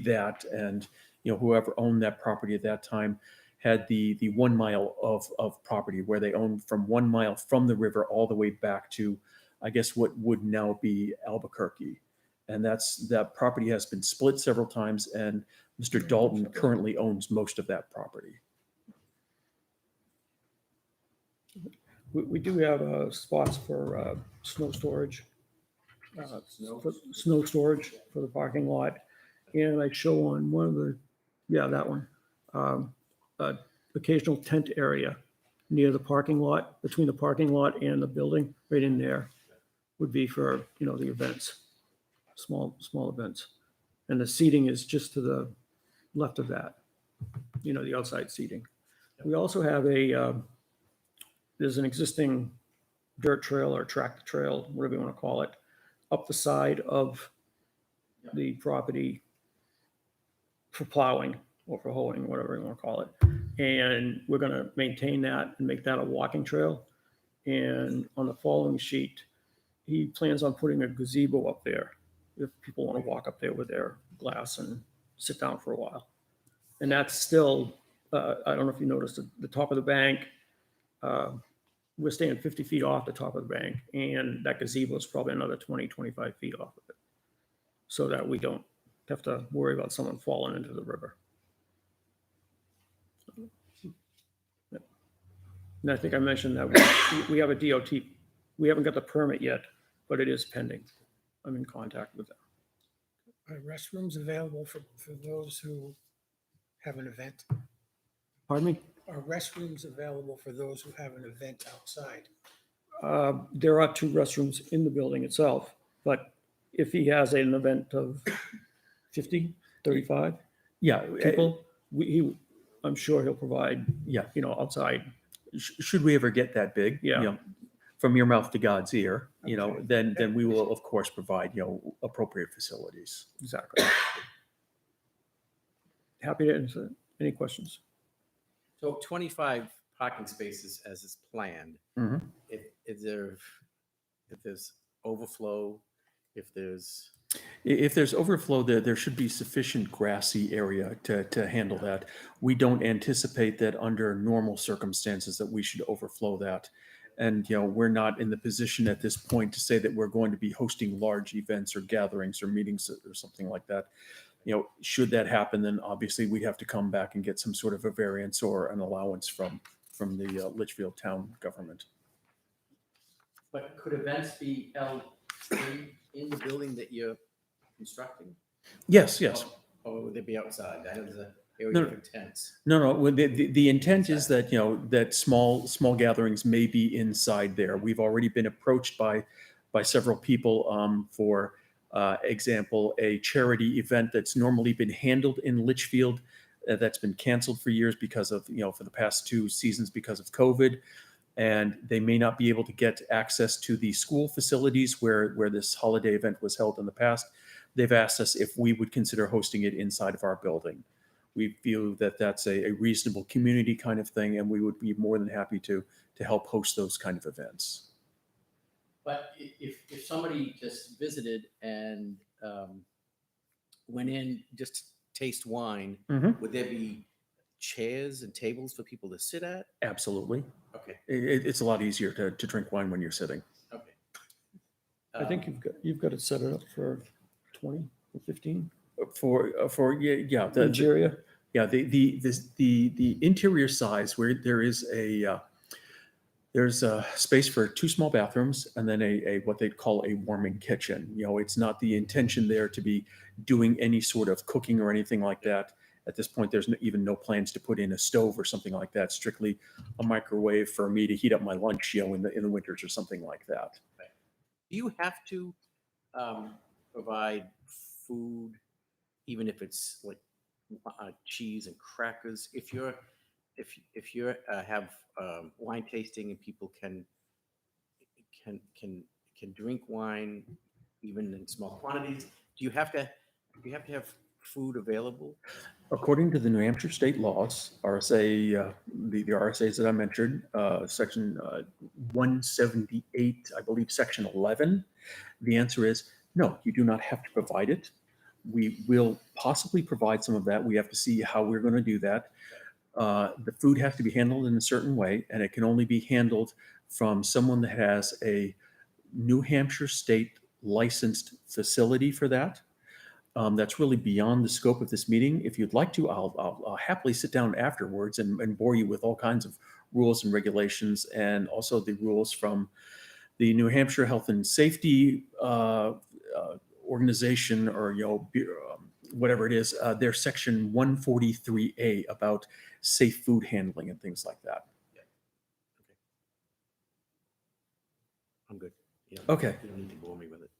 S8: that, and whoever owned that property at that time had the 1 mile of property where they owned from 1 mile from the river all the way back to, I guess, what would now be Albuquerque. And that property has been split several times, and Mr. Dalton currently owns most of that property.
S10: We do have spots for snow storage. Snow storage for the parking lot. And I show on one of the, that one, occasional tent area near the parking lot, between the parking lot and the building, right in there, would be for, the events, small events. And the seating is just to the left of that, the outside seating. We also have there's an existing dirt trail or tractor trail, whatever you want to call it, up the side of the property for plowing or for hoeing, whatever you want to call it. And we're going to maintain that and make that a walking trail. And on the following sheet, he plans on putting a gazebo up there if people want to walk up there with their glass and sit down for a while. And that's still, I don't know if you noticed, the top of the bank, we're staying 50 feet off the top of the bank, and that gazebo is probably another 20, 25 feet off of it, so that we don't have to worry about someone falling into the river. And I think I mentioned that we have a DOT. We haven't got the permit yet, but it is pending. I'm in contact with them.
S9: Are restrooms available for those who have an event?
S10: Pardon me?
S9: Are restrooms available for those who have an event outside?
S10: There are 2 restrooms in the building itself, but if he has an event of 50, 35 people, I'm sure he'll provide, outside.
S8: Should we ever get that big, from your mouth to God's ear,
S10: Okay.
S8: then we will of course provide, appropriate facilities.
S10: Exactly. Happy to answer any questions.
S5: So 25 parking spaces as is planned.
S8: Mhm.
S5: If there's overflow, if there's
S8: If there's overflow, there should be sufficient grassy area to handle that. We don't anticipate that under normal circumstances that we should overflow that. And, we're not in the position at this point to say that we're going to be hosting large events or gatherings or meetings or something like that. Should that happen, then obviously we'd have to come back and get some sort of a variance or an allowance from the Litchfield town government.
S5: But could events be held in the building that you're constructing?
S8: Yes.
S5: Or would they be outside? I know there's an
S8: No.
S5: area for tents.
S8: No. Well, the intent is that, that small gatherings may be inside there. We've already been approached by several people for example, a charity event that's normally been handled in Litchfield that's been canceled for years because of, for the past 2 seasons because of COVID. And they may not be able to get access to the school facilities where this holiday event was held in the past. They've asked us if we would consider hosting it inside of our building. We feel that that's a reasonable community kind of thing, and we would be more than happy to help host those kind of events.
S5: But if somebody just visited and went in just to taste wine,
S8: Mhm.
S5: would there be chairs and tables for people to sit at?
S8: Absolutely.
S5: Okay.
S8: It's a lot easier to drink wine when you're sitting.
S5: Okay.
S10: I think you've got it set up for 20 or 15
S8: The
S10: each area.
S8: the interior size where there's a space for 2 small bathrooms and then a what they call a warming kitchen. It's not the intention there to be doing any sort of cooking or anything like that. At this point, there's even no plans to put in a stove or something like that. Strictly a microwave for me to heat up my lunch, in the winters or something like that.
S5: Do you have to provide food, even if it's like cheese and crackers? If you have wine tasting and people can drink wine even in small quantities, do you have to Do you have to have food available?
S8: According to the New Hampshire state laws, RSA, the RSAs that I mentioned, section 178, I believe, section 11, the answer is no, you do not have to provide it. We will possibly provide some of that. We have to see how we're going to do that. The food has to be handled in a certain way, and it can only be handled from someone that has a New Hampshire state licensed facility for that. That's really beyond the scope of this meeting. If you'd like to, I'll happily sit down afterwards and bore you with all kinds of rules and regulations, and also the rules from the New Hampshire Health and Safety organization, or whatever it is. Their section 143A about safe food handling and things like that.
S5: I'm good. You don't-
S8: Okay.
S5: You don't need to bore me with it.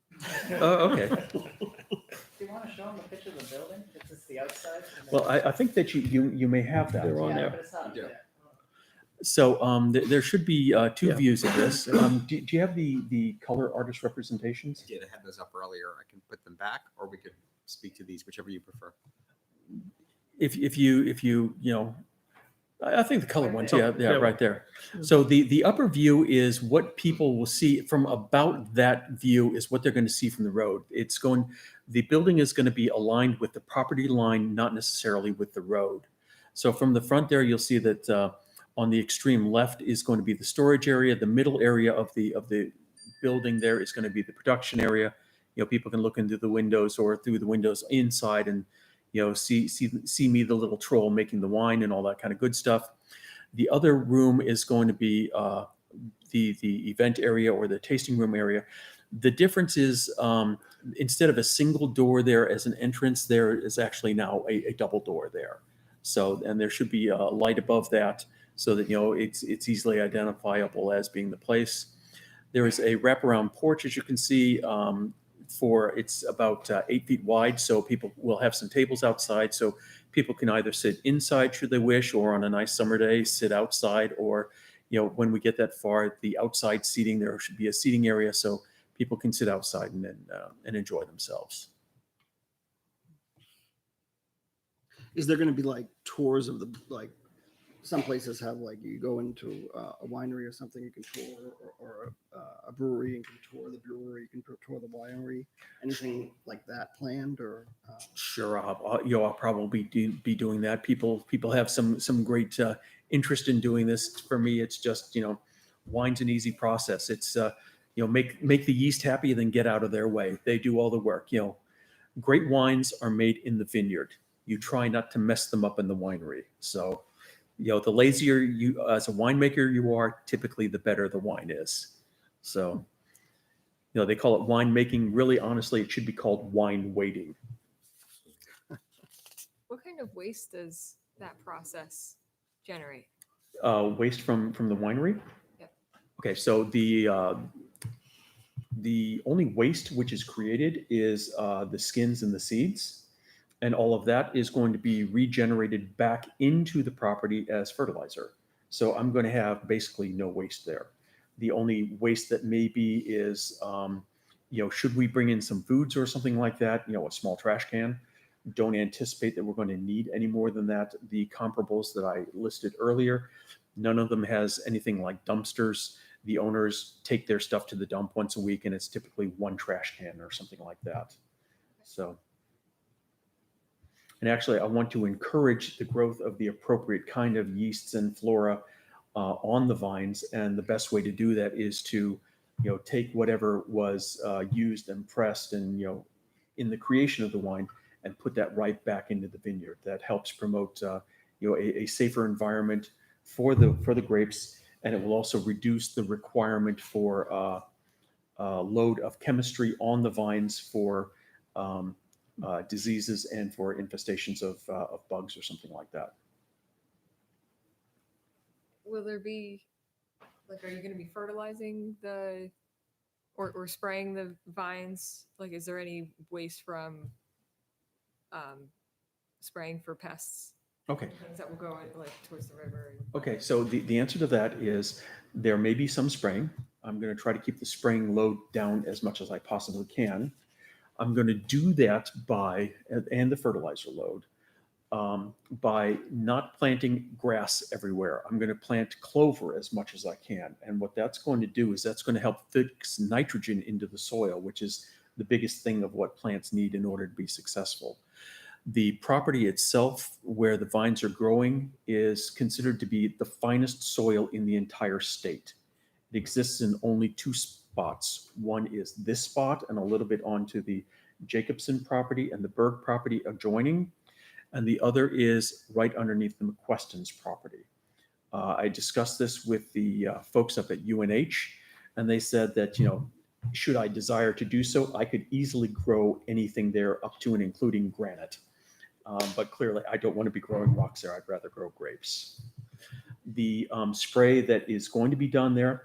S8: Okay.
S3: Do you want to show them a picture of the building? It's just the outside. and then-
S8: Well, I think that you may have that.
S3: Yeah, but it's not.
S7: Yeah.
S8: So there should be two
S10: Yeah.
S8: views of this. Do you have the color artist representations?
S4: I did. I had those up earlier. I can put them back, or we could speak to these, whichever you prefer.
S8: If you I think the color
S3: Right
S8: ones,
S3: there.
S8: yeah, right there. So the upper view is what people will see from about that view is what they're going to see from the road. The building is going to be aligned with the property line, not necessarily with the road. So from the front there, you'll see that on the extreme left is going to be the storage area. The middle area of the building there is going to be the production area. People can look into the windows or through the windows inside and see me, the little troll, making the wine and all that kind of good stuff. The other room is going to be the event area or the tasting room area. The difference is instead of a single door there as an entrance, there is actually now a double door there. So, and there should be a light above that so that it's easily identifiable as being the place. There is a wraparound porch, as you can see. It's about 8 feet wide, so people will have some tables outside, so people can either sit inside should they wish, or on a nice summer day sit outside, or when we get that far, the outside seating, there should be a seating area so people can sit outside and enjoy themselves.
S1: Is there going to be like tours of some places have you go into a winery or something, you can tour, or a brewery, you can tour the brewery, you can tour the winery, anything like that planned, or?
S8: Sure, I'll probably be doing that. People have some great interest in doing this. For me, it's just wine's an easy process. It's make the yeast happy, then get out of their way. They do all the work. Great wines are made in the vineyard. You try not to mess them up in the winery. So, the lazier you as a winemaker you are, typically the better the wine is. So, they call it winemaking. Really, honestly, it should be called wine waiting.
S2: What kind of waste does that process generate?
S8: Waste from the winery.
S2: Yep.
S8: Okay, so the only waste which is created is the skins and the seeds. And all of that is going to be regenerated back into the property as fertilizer. So I'm going to have basically no waste there. The only waste that may be is, should we bring in some foods or something like that, a small trash can. Don't anticipate that we're going to need any more than that. The comparables that I listed earlier, none of them has anything like dumpsters. The owners take their stuff to the dump once a week, and it's typically one trash can or something like that. So. And actually, I want to encourage the growth of the appropriate kind of yeasts and flora on the vines. And the best way to do that is to, take whatever was used and pressed and, in the creation of the wine and put that right back into the vineyard. That helps promote, a safer environment for the grapes. And it will also reduce the requirement for load of chemistry on the vines for diseases and for infestations of bugs or something like that.
S2: Will there be, are you going to be fertilizing or spraying the vines? Is there any waste from spraying for pests?
S8: Okay.
S2: Things that will go towards the river.
S8: Okay, so the answer to that is there may be some spraying. I'm going to try to keep the spraying load down as much as I possibly can. I'm going to do that and the fertilizer load, by not planting grass everywhere. I'm going to plant clover as much as I can. And what that's going to do is that's going to help fix nitrogen into the soil, which is the biggest thing of what plants need in order to be successful. The property itself, where the vines are growing, is considered to be the finest soil in the entire state. It exists in only two spots. One is this spot and a little bit onto the Jacobson property and the Berg property adjoining, and the other is right underneath the McQuestion's property. I discussed this with the folks up at UNH, and they said that, should I desire to do so, I could easily grow anything there up to and including granite. But clearly, I don't want to be growing rocks there. I'd rather grow grapes. The spray that is going to be done there,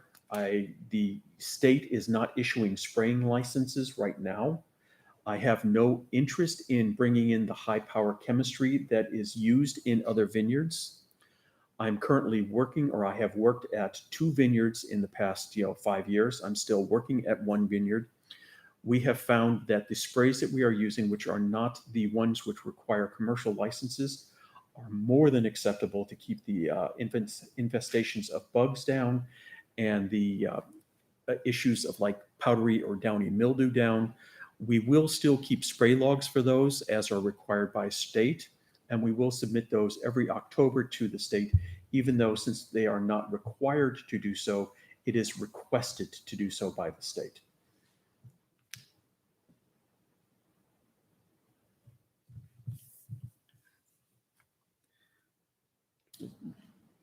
S8: the state is not issuing spraying licenses right now. I have no interest in bringing in the high power chemistry that is used in other vineyards. I'm currently working, or I have worked at 2 vineyards in the past 5 years. I'm still working at 1 vineyard. We have found that the sprays that we are using, which are not the ones which require commercial licenses, are more than acceptable to keep the infestations of bugs down and the issues of like powdery or downy mildew down. We will still keep spray logs for those as are required by state, and we will submit those every October to the state, even though since they are not required to do so, it is requested to do so by the state.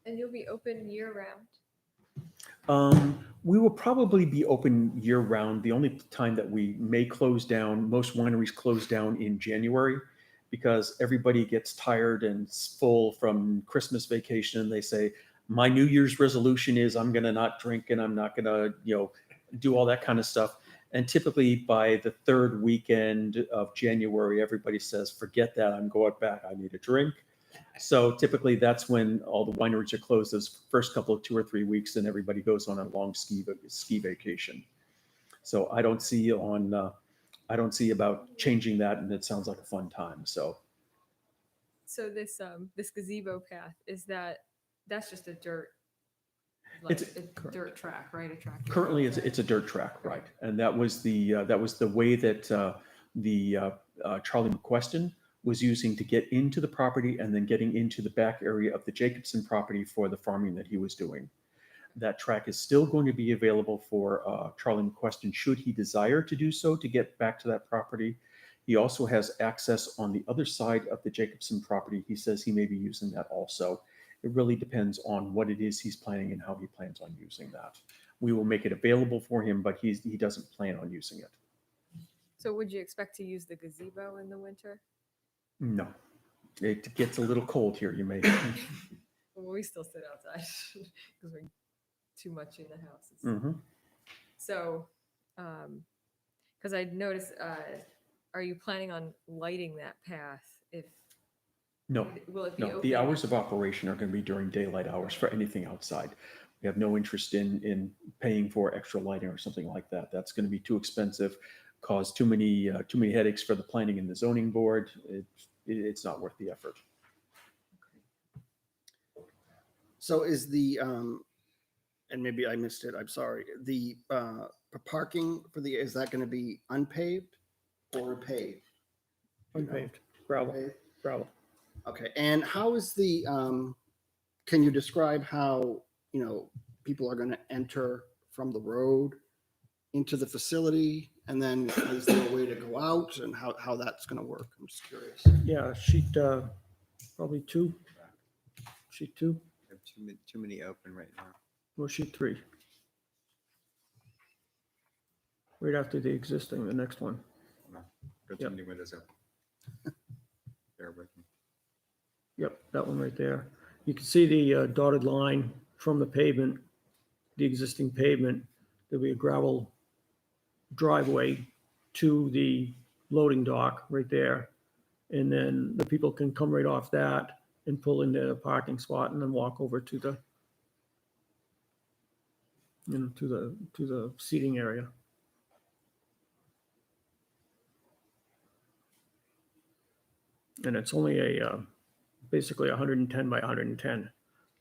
S2: And you'll be open year round?
S8: We will probably be open year round. The only time that we may close down, most wineries close down in January because everybody gets tired and full from Christmas vacation. And they say, my New Year's resolution is I'm going to not drink and I'm not going to, do all that kind of stuff. And typically by the 3rd weekend of January, everybody says, forget that. I'm going back. I need a drink. So typically that's when all the wineries are closed those first couple of 2 or 3 weeks, and everybody goes on a long ski vacation. So I don't see about changing that, and it sounds like a fun time. So
S2: this Gazebo Path, that's just a dirt,
S8: It's
S2: a dirt track, right? A track.
S8: currently it's a dirt track, right? And that was the way that Charlie McQuestion was using to get into the property and then getting into the back area of the Jacobson property for the farming that he was doing. That track is still going to be available for Charlie McQuestion should he desire to do so to get back to that property. He also has access on the other side of the Jacobson property. He says he may be using that also. It really depends on what it is he's planning and how he plans on using that. We will make it available for him, but he doesn't plan on using it.
S2: So would you expect to use the gazebo in the winter?
S8: No, it gets a little cold here. You may.
S2: Well, we still sit outside because we're too much in the houses.
S8: Mm-hmm.
S2: So, because I noticed, are you planning on lighting that path?
S8: No,
S2: Will it be
S8: no.
S2: open?
S8: The hours of operation are going to be during daylight hours for anything outside. We have no interest in paying for extra lighting or something like that. That's going to be too expensive, cause too many headaches for the planning and the zoning board. It's not worth the effort.
S1: So is the, and maybe I missed it, I'm sorry, the parking is that going to be unpaved or paved?
S10: Unpaved, gravel,
S1: Paved?
S10: gravel.
S1: Okay, and how is the, can you describe how, people are going to enter from the road into the facility? And then is there a way to go out and how that's going to work? I'm just curious.
S10: Yeah, sheet, probably 2. Sheet 2
S4: We have too many open right now.
S10: or sheet 3. Right after the existing, the next one.
S4: Got too
S10: Yep.
S4: many windows open. Bear with me.
S10: Yep, that one right there. You can see the dotted line from the pavement, the existing pavement. There'll be a gravel driveway to the loading dock right there. And then the people can come right off that and pull into the parking spot and then walk over to the, to the seating area. And it's only basically 110 by 110.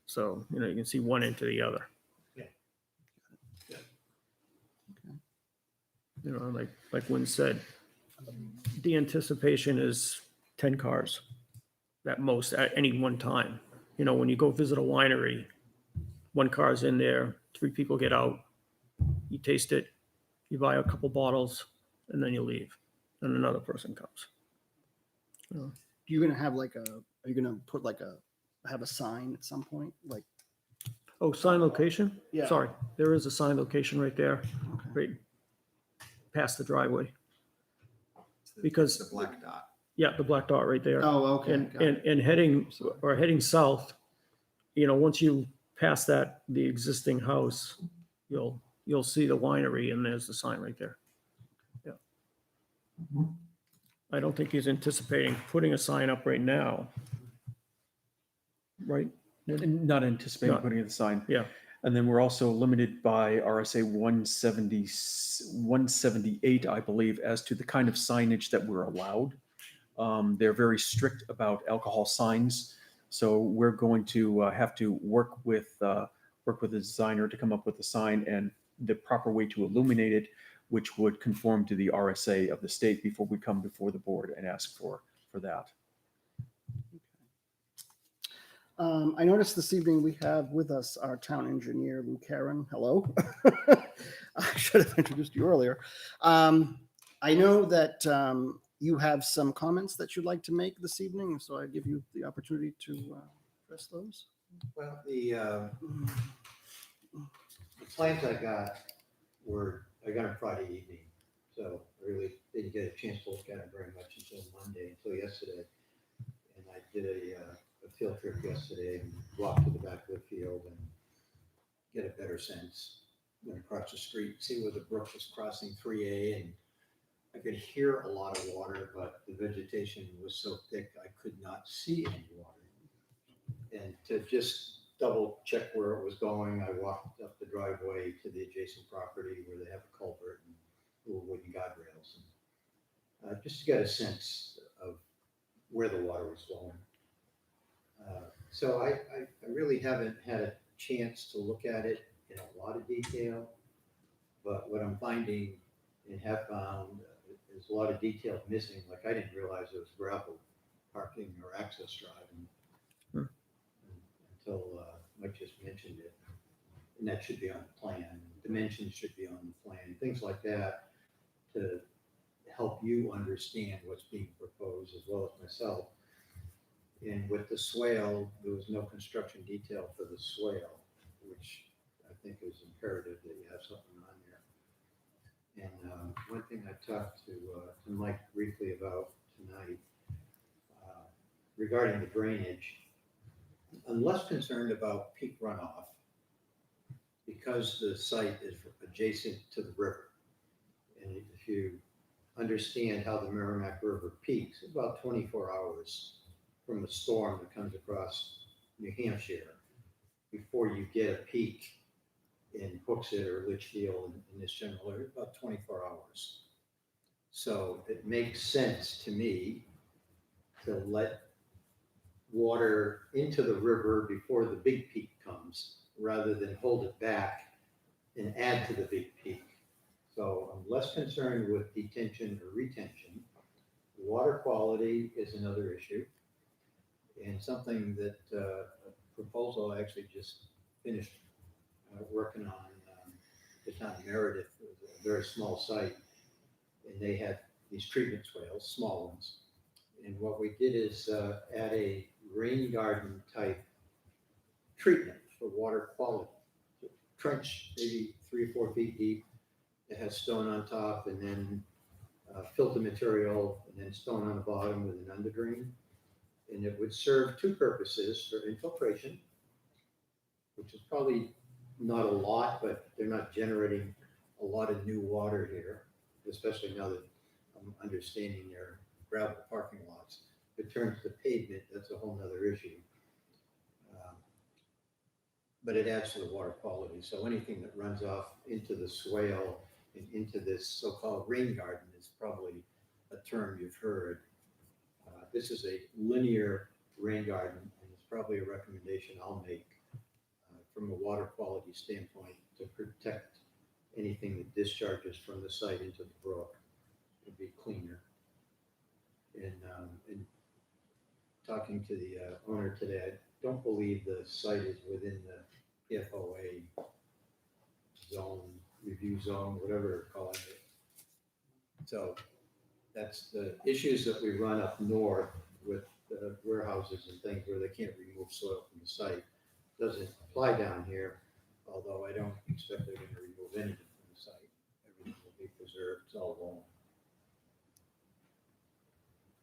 S10: So, you can see one into the other. Like Wynn said, the anticipation is 10 cars at most at any one time. When you go visit a winery, one car's in there, 3 people get out, you taste it, you buy a couple bottles, and then you leave, and another person comes.
S1: You gonna have are you gonna put have a sign at some point?
S10: Oh, sign location?
S1: Yeah.
S10: Sorry, there is a sign location right there,
S1: Okay.
S10: right past the driveway.
S4: It's
S10: Because-
S4: the black dot.
S10: Yeah, the black dot right there.
S1: Oh, okay.
S10: And,
S1: got it.
S10: and heading south, once you pass the existing house, you'll see the winery and there's the sign right there. Yeah. I don't think he's anticipating putting a sign up right now. Right?
S8: Not anticipating
S10: No.
S8: putting in the sign.
S10: Yeah.
S8: And then we're also limited by RSA 178, I believe, as to the kind of signage that we're allowed. They're very strict about alcohol signs. So we're going to have to work with the designer to come up with a sign and the proper way to illuminate it, which would conform to the RSA of the state before we come before the board and ask for that.
S1: I noticed this evening we have with us our town engineer, Lou Karen. Hello. I should have introduced you earlier. I know that you have some comments that you'd like to make this evening, so I give you the opportunity to address those.
S11: Well, the plans I got on Friday evening, so I really didn't get a chance to look at it very much until Monday, until yesterday. And I did a field trip yesterday and walked to the back of the field and get a better sense. Went across the street, see where the brook was crossing 3A, and I could hear a lot of water, but the vegetation was so thick I could not see any water. And to just double check where it was going, I walked up the driveway to the adjacent property where they have a culvert and little wooden guardrails, and just to get a sense of where the water was going. So I really haven't had a chance to look at it in a lot of detail, but what I'm finding and have found is a lot of detail missing. Like I didn't realize there was gravel parking or access driving until Mike just mentioned it. And that should be on the plan. Dimensions should be on the plan, things like that, to help you understand what's being proposed as well as myself. And with the swale, there was no construction detail for the swale, which I think is imperative that you have something on there. And one thing I talked to Mike briefly about tonight regarding the drainage, I'm less concerned about peak runoff because the site is adjacent to the river. And if you understand how the Merrimack River peaks, it's about 24 hours from a storm that comes across New Hampshire before you get a peak in Hooksett or Litchfield in this general area, about 24 hours. So it makes sense to me to let water into the river before the big peak comes, rather than hold it back and add to the big peak. So I'm less concerned with detention or retention. Water quality is another issue. And something that a proposal I actually just finished working on the town of Meredith. It was a very small site, and they had these treatment swales, small ones. And what we did is add a rain garden type treatment for water quality. So trench maybe 3 or 4 feet deep. It has stone on top, and then filter material, and then stone on the bottom with an underdrain. And it would serve 2 purposes: for infiltration, which is probably not a lot, but they're not generating a lot of new water here, especially now that I'm understanding their gravel parking lots. If it turns to pavement, that's a whole nother issue. But it adds to the water quality. So anything that runs off into the swale and into this so-called rain garden is probably a term you've heard. this is a linear rain garden, and it's probably a recommendation I'll make from a water quality standpoint to protect anything that discharges from the site into the brook. It'd be cleaner. And talking to the owner today, I don't believe the site is within the PFOA zone, review zone, whatever they're calling it. So that's the issues that we run up north with the warehouses and things where they can't remove soil from the site. Doesn't apply down here, although I don't expect they're gonna remove anything from the site. Everything will be preserved, it's all alone.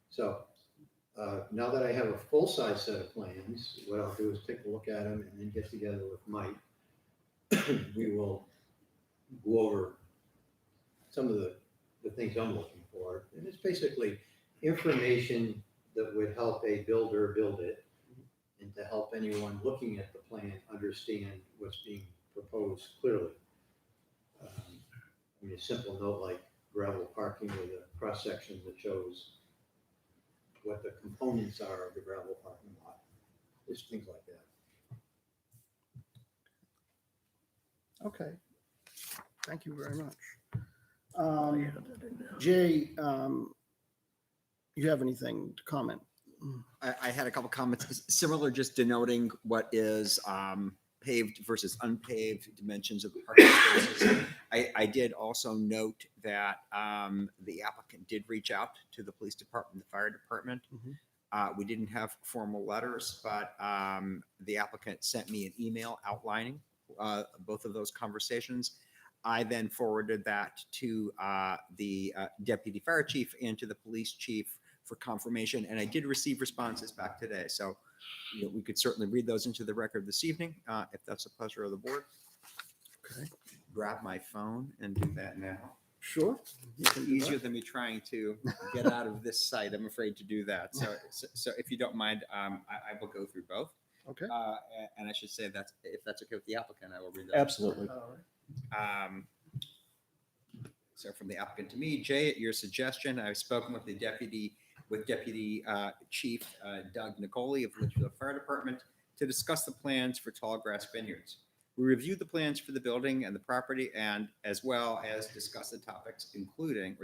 S11: So, now that I have a full-size set of plans, what I'll do is take a look at them and then get together with Mike. We will go over some of the things I'm looking for. And it's basically information that would help a builder build it and to help anyone looking at the plan understand what's being proposed clearly. I mean, a simple note like gravel parking with a cross-section that shows what the components are of the gravel parking lot. Just things like that.
S1: Okay. Thank you very much. Jay, you have anything to comment?
S4: I had a couple comments similar, just denoting what is paved versus unpaved dimensions of the parking spaces. I did also note that the applicant did reach out to the police department, the fire department. We didn't have formal letters, but the applicant sent me an email outlining both of those conversations. I then forwarded that to the deputy fire chief and to the police chief for confirmation, and I did receive responses back today. So we could certainly read those into the record this evening, if that's the pleasure of the board.
S1: Okay.
S4: Grab my phone and do that now.
S1: Sure.
S4: It's easier than me trying to get out of this site. I'm afraid to do that. So if you don't mind, I will go through both.
S1: Okay.
S4: And I should say that if that's okay with the applicant, I will read that.
S8: Absolutely.
S4: So from the applicant to me, Jay, at your suggestion, I've spoken with Deputy Chief Doug Nicoli of Litchfield Fire Department to discuss the plans for Tall Grass Vineyards. We reviewed the plans for the building and the property, and as well as discuss topics including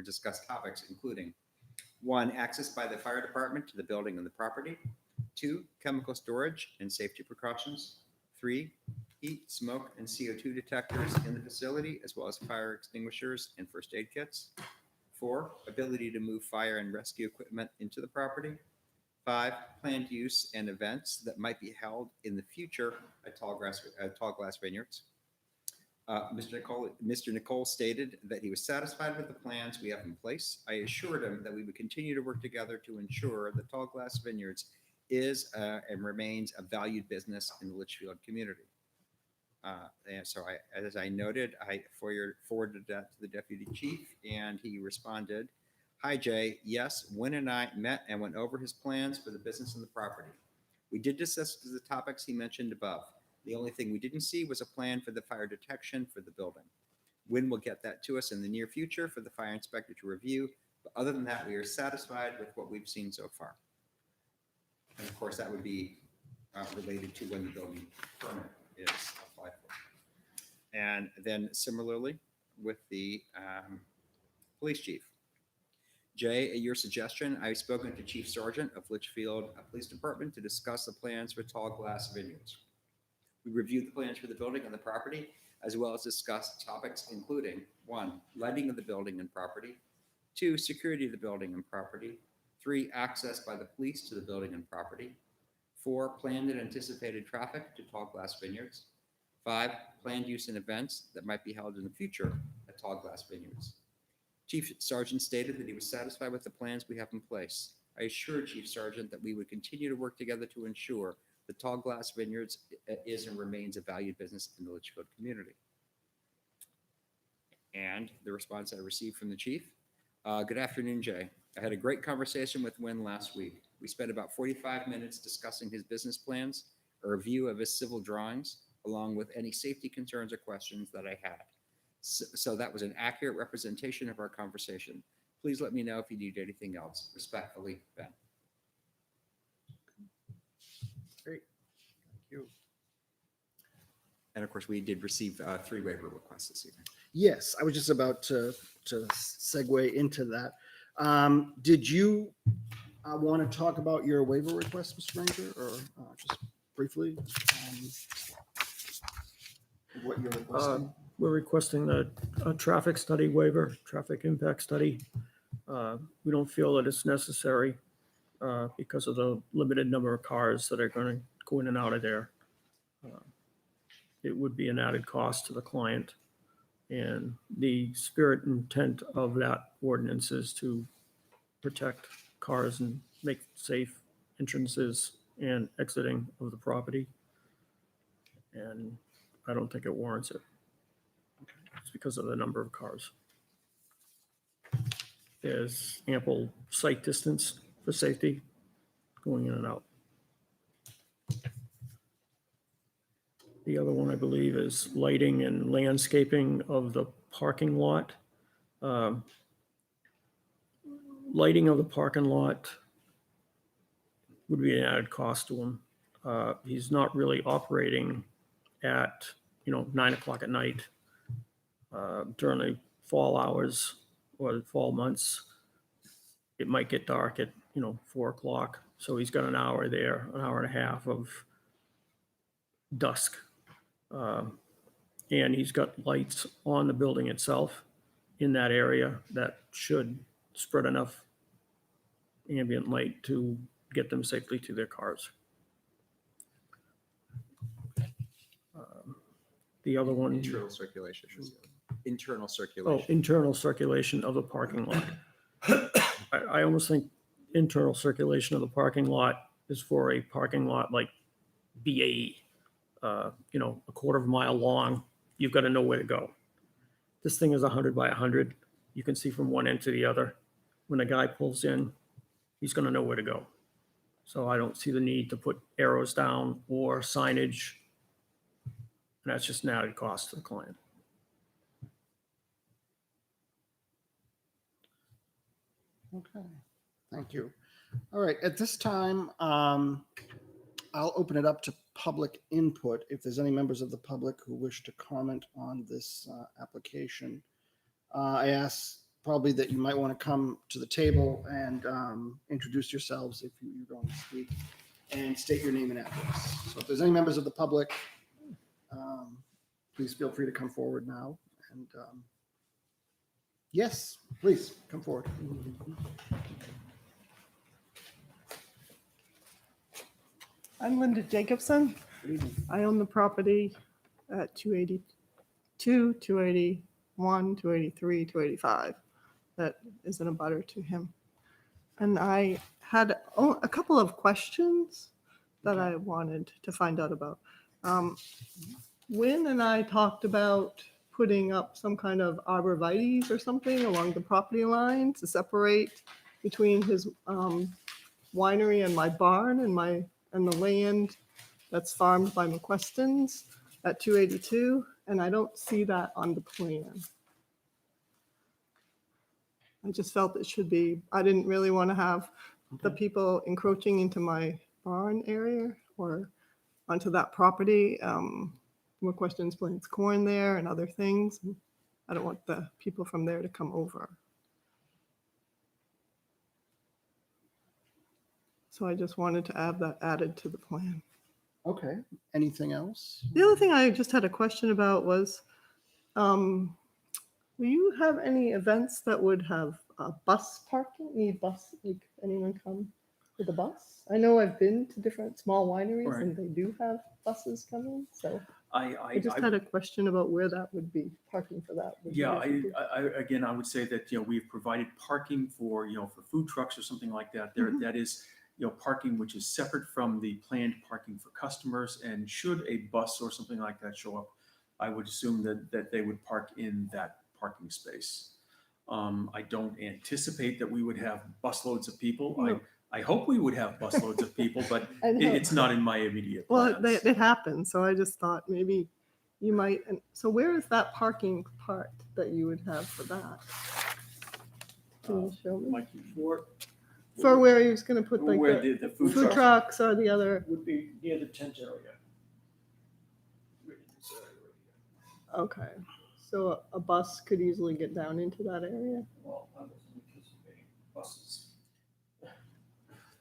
S4: 1, access by the fire department to the building and the property. 2, chemical storage and safety precautions. 3, heat, smoke, and CO2 detectors in the facility, as well as fire extinguishers and first aid kits. 4, ability to move fire and rescue equipment into the property. 5, planned use and events that might be held in the future at Tall Glass Vineyards. Mr. Nicole stated that he was satisfied with the plans we have in place. I assured him that we would continue to work together to ensure that Tall Glass Vineyards is and remains a valued business in the Litchfield community. And so as I noted, I forwarded that to the deputy chief, and he responded, "Hi, Jay. Yes, Wynn and I met and went over his plans for the business and the property. We did discuss the topics he mentioned above. The only thing we didn't see was a plan for the fire detection for the building. Wynn will get that to us in the near future for the fire inspector to review. But other than that, we are satisfied with what we've seen so far." And of course, that would be related to when the building permit is applied for. And then similarly with the police chief. Jay, at your suggestion, I've spoken to Chief Sergeant of Litchfield Police Department to discuss the plans for Tall Glass Vineyards. We reviewed the plans for the building and the property, as well as discussed topics including 1, lighting of the building and property. 2, security of the building and property. 3, access by the police to the building and property. 4, planned and anticipated traffic to Tall Glass Vineyards. 5, planned use and events that might be held in the future at Tall Glass Vineyards. Chief Sergeant stated that he was satisfied with the plans we have in place. I assured Chief Sergeant that we would continue to work together to ensure that Tall Glass Vineyards is and remains a valued business in the Litchfield community. And the response I received from the chief: good afternoon, Jay. I had a great conversation with Wynn last week. We spent about 45 minutes discussing his business plans, a review of his civil drawings, along with any safety concerns or questions that I had. So that was an accurate representation of our conversation. Please let me know if you need anything else. Respectfully, Ben. you. And of course, we did receive 3 waiver requests this evening.
S1: Yes, I was just about to segue into that. Did you want to talk about your waiver request, Mr. Ranger, or just briefly? What you're requesting?
S10: We're requesting a traffic study waiver, traffic impact study. We don't feel that it's necessary because of the limited number of cars that are going to go in and out of there. It would be an added cost to the client. And the spirit and intent of that ordinance is to protect cars and make safe entrances and exiting of the property. And I don't think it warrants it. It's because of the number of cars. There's ample sight distance for safety going in and out. The other one, I believe, is lighting and landscaping of the parking lot. Lighting of the parking lot would be an added cost to him. He's not really operating at 9 o'clock at night during the fall hours or the fall months. It might get dark at 4 o'clock, so he's got an hour there, an hour and a half of dusk. And he's got lights on the building itself in that area that should spread enough ambient light to get them safely to their cars. The other one.
S4: Internal circulation. Internal
S10: Oh,
S4: circulation.
S10: internal circulation of the parking lot. I almost think internal circulation of the parking lot is for a parking lot like BAE. A quarter of a mile long. You've got to know where to go. This thing is 100 by 100. You can see from one end to the other. When a guy pulls in, he's going to know where to go. So I don't see the need to put arrows down or signage. And that's just an added cost to the client.
S1: Okay, thank you. All right, at this time, I'll open it up to public input. If there's any members of the public who wish to comment on this application, I ask probably that you might want to come to the table and introduce yourselves if you're going to speak and state your name and address. So if there's any members of the public, please feel free to come forward now. And yes, please come forward.
S12: I'm Linda Jacobson. I own the property at 282, 281, 283, 285. That is in a butter to him. And I had a couple of questions that I wanted to find out about. Wynn and I talked about putting up some kind of arborvitae's or something along the property line to separate between his winery and my barn and the land that's farmed by McQuestions at 282, and I don't see that on the plan. I just felt it should be, I didn't really want to have the people encroaching into my barn area or onto that property. McQuestions plants corn there and other things. I don't want the people from there to come over. So I just wanted to have that added to the plan.
S1: Okay, anything else?
S12: The other thing I just had a question about was, will you have any events that would have bus parking? Need bus, like anyone come with a bus? I know I've been to different small wineries
S8: Right.
S12: and they do have buses coming. So
S8: I
S12: just had a question about where that would be, parking for that. would be
S8: Yeah,
S12: located.
S8: again, I would say that, we've provided parking for, for food trucks or something like that. There,
S12: Mhm.
S8: that is, parking which is separate from the planned parking for customers. And should a bus or something like that show up, I would assume that they would park in that parking space. I don't anticipate that we would have busloads of people.
S12: No.
S8: I hope we would have busloads of people, but
S12: I know.
S8: it's not in my immediate
S12: Well,
S8: plans.
S12: it happened. So I just thought maybe you might. And so where is that parking part that you would have for that? Can you show me?
S10: Like
S12: For where he was going to put like
S10: where
S12: the
S10: the
S12: food trucks or the other.
S10: would be near the tent area.
S12: Okay, so a bus could easily get down into that area?
S10: Well, I wasn't anticipating buses.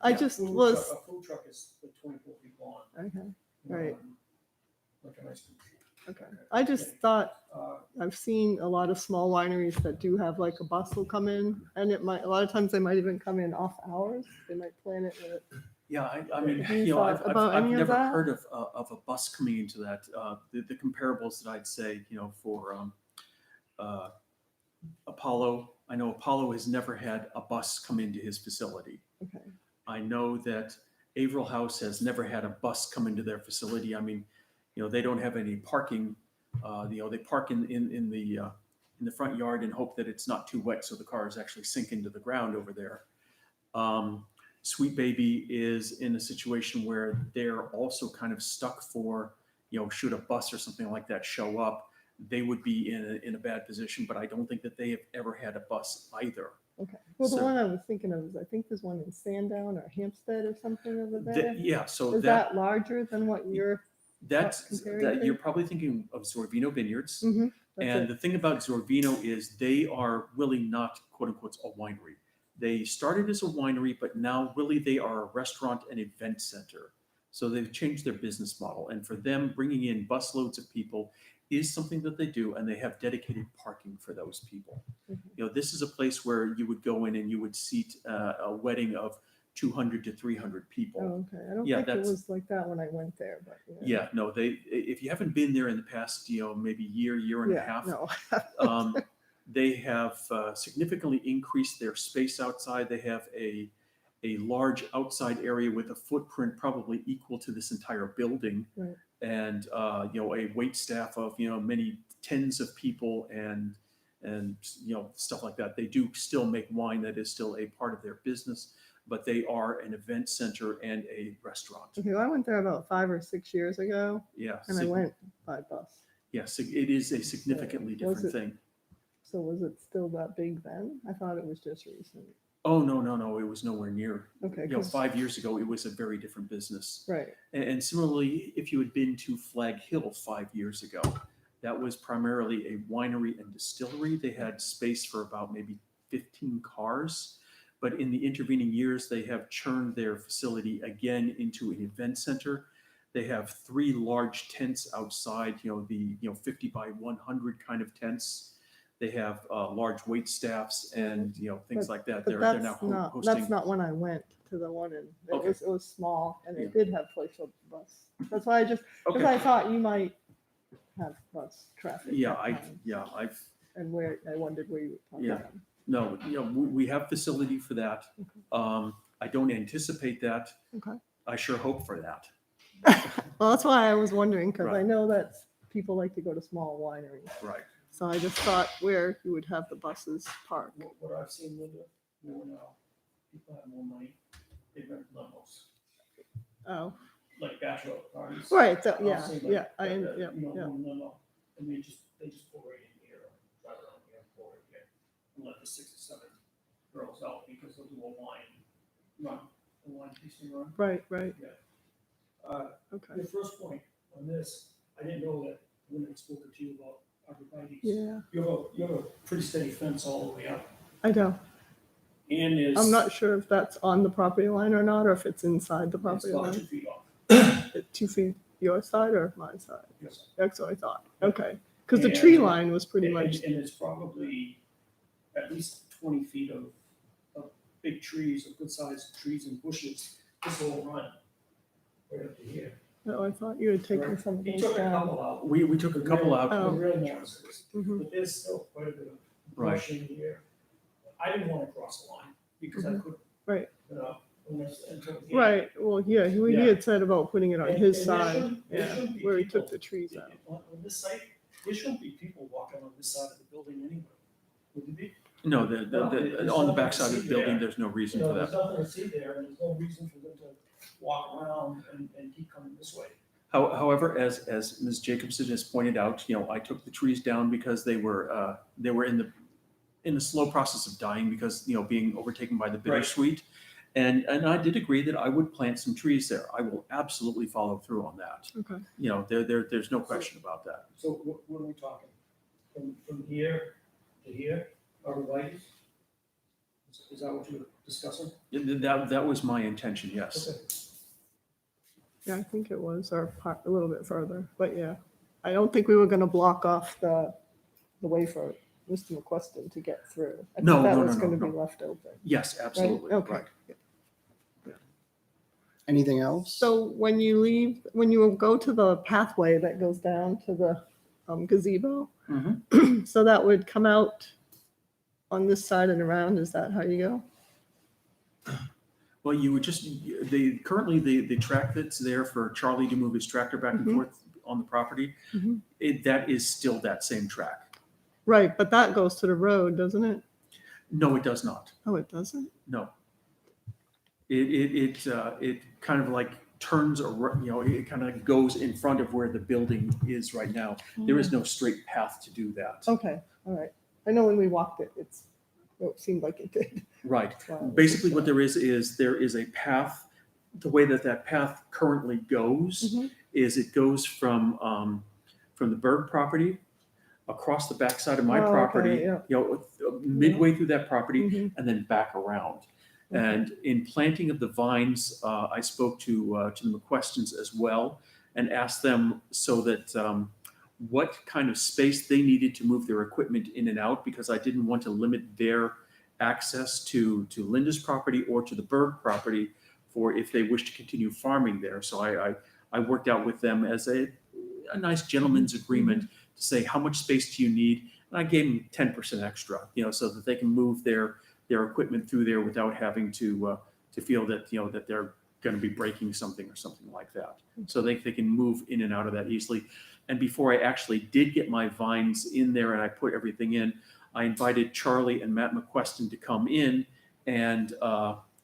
S12: I
S10: Yeah,
S12: just
S10: food
S12: was,
S10: truck- A food truck is the 24 people on.
S12: okay, right.
S10: Like an ice cream truck.
S12: Okay, I just thought,
S10: Uh,
S12: I've seen a lot of small wineries that do have like a bus will come in, and it might, a lot of times they might even come in off hours. They might plan it with,
S8: Yeah, I mean,
S12: Have you
S8: you know,
S12: thought about
S8: I've
S12: any of
S8: never
S12: that?
S8: heard of a bus coming into that. The comparables that I'd say, you know, for Apollo, I know Apollo has never had a bus come into his facility.
S12: okay,
S8: I know that Averill House has never had a bus come into their facility. I mean, you know, they don't have any parking. You know, they park in the front yard and hope that it's not too wet, so the cars actually sink into the ground over there. Sweet Baby is in a situation where they're also kind of stuck for, you know, should a bus or something like that show up, they would be in a bad position. But I don't think that they have ever had a bus either.
S12: okay. Well, the
S8: So-
S12: one I was thinking of is, I think there's one in Sandown or Hampstead or something over there.
S8: Yeah, so
S12: Is that larger than what you're?
S8: that's
S12: comparing
S8: that
S12: to?
S8: you're probably thinking of Zorvino Vineyards.
S12: Mhm, that's
S8: And
S12: it.
S8: the thing about Zorvino is they are really not, quote unquote, a winery. They started as a winery, but now really they are a restaurant and event center. So they've changed their business model. And for them, bringing in busloads of people is something that they do, and they have dedicated parking for those people.
S12: Mhm.
S8: You know, this is a place where you would go in and you would seat a wedding of 200 to 300 people.
S12: Oh, okay. I don't
S8: Yeah,
S12: think it
S8: that's-
S12: was like that when I went there, but.
S8: Yeah, no, if you haven't been there in the past, you know, maybe year and a
S12: Yeah,
S8: half,
S12: no.
S8: they have significantly increased their space outside. They have a large outside area with a footprint probably equal to this entire building.
S12: Right.
S8: And, you know, a wait staff of, you know, many tens of people and, you know, stuff like that. They do still make wine. That is still a part of their business, but they are an event center and a restaurant.
S12: Okay, well, I went there about 5 or 6 years ago,
S8: Yeah.
S12: and I went by bus.
S8: Yes, it is a significantly
S12: So was
S8: different
S12: it-
S8: thing.
S12: So was it still that big then? I thought it was just recent.
S8: Oh, no, it was nowhere near.
S12: Okay,
S8: You know,
S12: 'cause-
S8: 5 years ago, it was a very different business.
S12: Right.
S8: And similarly, if you had been to Flag Hill 5 years ago, that was primarily a winery and distillery. They had space for about maybe 15 cars. But in the intervening years, they have churned their facility again into an event center. They have 3 large tents outside, you know, the 50 by 100 kind of tents. They have large wait staffs and, you know, things like that.
S12: But
S8: They're
S12: that's
S8: now
S12: not,
S8: hosting.
S12: that's not when I went to the one in,
S8: Okay.
S12: it was small, and
S8: Yeah.
S12: it did have place for bus. That's why I just, because
S8: Okay.
S12: I thought you might have bus traffic.
S8: Yeah,
S12: at times.
S8: I've
S12: And where, I wondered where you were talking
S8: Yeah.
S12: about.
S8: No, you know, we have facility for that.
S12: Okay.
S8: I don't anticipate that.
S12: Okay.
S8: I sure hope for that.
S12: Well, that's why I was wondering, because I
S8: Right.
S12: know that people like to go to small wineries.
S8: Right.
S12: So I just thought where you would have the buses parked.
S10: What I've seen, Linda, more now, people have more money, they rent limos,
S12: Oh,
S10: like bachelor parties.
S12: right, so,
S10: I'll
S12: yeah,
S10: see, like,
S12: yeah, I,
S10: like,
S12: yeah,
S10: you know,
S12: yeah.
S10: one limo, and they just pull right in here, drive around here, pull right here, and let the 6 or 7 girls out, because they'll do a wine tasting run.
S12: Right, right,
S10: Okay.
S12: okay.
S10: The first point on this, I didn't know that when I spoke to you about arborvitae's.
S12: Yeah,
S10: You have a pretty steady fence all the way up,
S12: I know.
S10: and there's.
S12: I'm not sure if that's on the property line or not, or if it's inside the
S10: It's
S12: property
S10: about
S12: line.
S10: 2 feet off.
S12: 2 feet, your side or my side?
S10: Yes.
S12: That's what I thought. Okay, because the tree line was pretty much,
S10: And it's probably at least 20 feet of big trees, of good sized trees and bushes, this whole run, right up to here.
S12: oh, I thought you had taken
S10: Right.
S12: some of
S10: He
S12: those
S10: took a
S12: down.
S10: couple out.
S8: We took a couple out.
S12: Oh.
S10: The real monsters,
S12: Mhm.
S10: but there's still quite a bit of
S8: Right.
S10: brush in here. I didn't want to cross the line because I couldn't.
S12: Right.
S10: You know, until here.
S12: Right, well, yeah, he
S10: Yeah.
S12: had said about putting it on
S10: And-
S12: his
S10: and there
S12: side,
S10: shouldn't- there
S12: yeah,
S10: shouldn't be
S12: where he took
S10: people
S12: the trees out.
S10: On this site, there shouldn't be people walking on this side of the building anyway. Would there be?
S8: No,
S10: No, there's
S8: on the
S10: nothing
S8: back
S10: to
S8: side of
S10: see
S8: the building,
S10: there.
S8: there's no reason
S10: You know,
S8: for
S10: there's
S8: that.
S10: nothing to see there, and there's no reason for them to walk around and keep coming this way.
S8: However, as Ms. Jacobson has pointed out, you know, I took the trees down because they were in the slow process of dying because, you know, being overtaken by the bittersweet. And I did agree that I would plant some trees there. I will absolutely follow through on that.
S12: Okay.
S8: You know, there's no question about that.
S10: So what are we talking? From here to here, arborvitae? Is that what you were discussing?
S8: That was my intention, yes.
S10: Okay.
S12: Yeah, I think it was, or a little bit further, but yeah. I don't think we were gonna block off the way for Mr. McQuestion to get through. I
S8: No,
S12: think that
S8: no,
S12: was
S8: no,
S12: gonna
S8: no,
S12: be
S8: no.
S12: left open.
S8: Yes, absolutely.
S12: Okay.
S8: Right.
S1: Anything else?
S12: So when you go to the pathway that goes down to the gazebo,
S8: Mhm.
S12: so that would come out on this side and around, is that how you go?
S8: Well, you would just, currently the track that's there for Charlie to move his tractor back and
S12: Mhm.
S8: forth on the property,
S12: Mhm.
S8: that is still that same track.
S12: Right, but that goes to the road, doesn't it?
S8: No, it does not.
S12: Oh, it doesn't?
S8: No. It kind of like turns, you know, it kind of goes in front of where the building is right now. There is no straight path to do that.
S12: Okay, all right. I know when we walked it, it seemed like it did.
S8: Right.
S12: That's why I was
S8: Basically,
S12: just,
S8: what there is a path. The way that path currently goes
S12: Mhm.
S8: is it goes from the Berg property across the backside of my
S12: Oh, okay,
S8: yeah.
S12: yeah.
S8: You know, midway through that property,
S12: Mhm.
S8: and then back around.
S12: Okay.
S8: And in planting of the vines, I spoke to the McQuestons as well and asked them so that what kind of space they needed to move their equipment in and out, because I didn't want to limit their access to Linda's property or to the Berg property for if they wish to continue farming there. So I worked out with them as a nice gentleman's agreement to say, how much space do you need? And I gave them 10% extra, you know, so that they can move their equipment through there without having to feel that, you know, that they're going to be breaking something or something like that. So they can move in and out of that easily. And before I actually did get my vines in there and I put everything in, I invited Charlie and Matt McQueston to come in and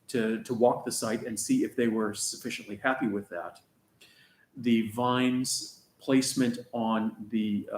S8: to walk the site and see if they were sufficiently happy with that. The vines placement on the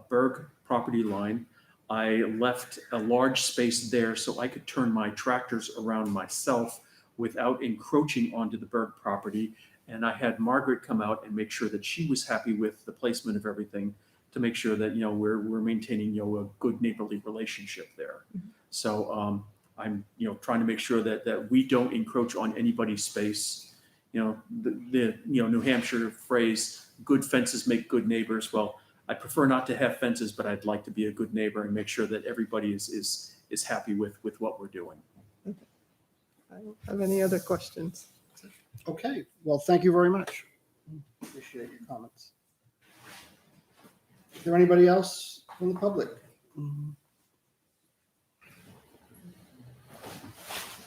S8: Berg property line, I left a large space there so I could turn my tractors around myself without encroaching onto the Berg property. And I had Margaret come out and make sure that she was happy with the placement of everything to make sure that, you know, we're maintaining, you know, a good neighborly relationship there. So I'm, you know, trying to make sure that we don't encroach on anybody's space. You know, the you know, New Hampshire phrase, good fences make good neighbors. Well, I prefer not to have fences, but I'd like to be a good neighbor and make sure that everybody is happy with what we're doing.
S12: I don't have any other questions.
S1: Okay, well, thank you very much. Appreciate your comments. Is there anybody else from the public?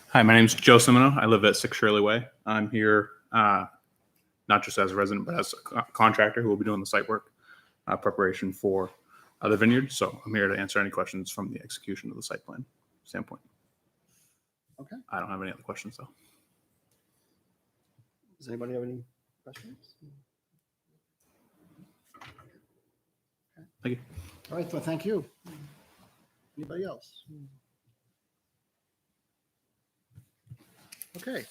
S13: Hi, my name's Joe Simino. I live at 6 Shirley Way. I'm here not just as a resident, but as a contractor who will be doing the site work preparation for the vineyard. So I'm here to answer any questions from the execution of the site plan standpoint.
S1: Okay.
S13: I don't have any other questions though.
S1: Does anybody have any questions?
S13: Thank you.
S1: All right, well, thank you. Anybody else? Okay.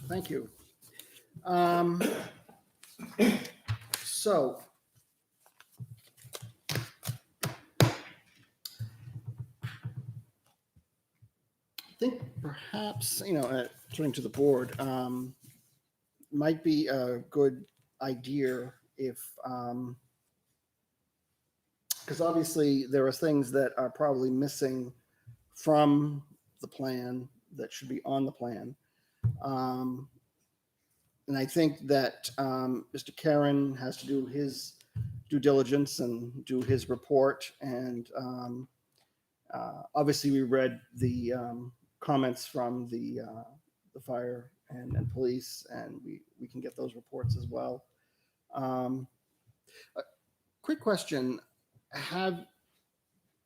S1: Thank you. So I think perhaps, you know, turning to the board, might be a good idea if, because obviously there are things that are probably missing from the plan that should be on the plan. And I think that Mr. Karen has to do his due diligence and do his report. And obviously we read the comments from the fire and police, and we can get those reports as well. Quick question. Have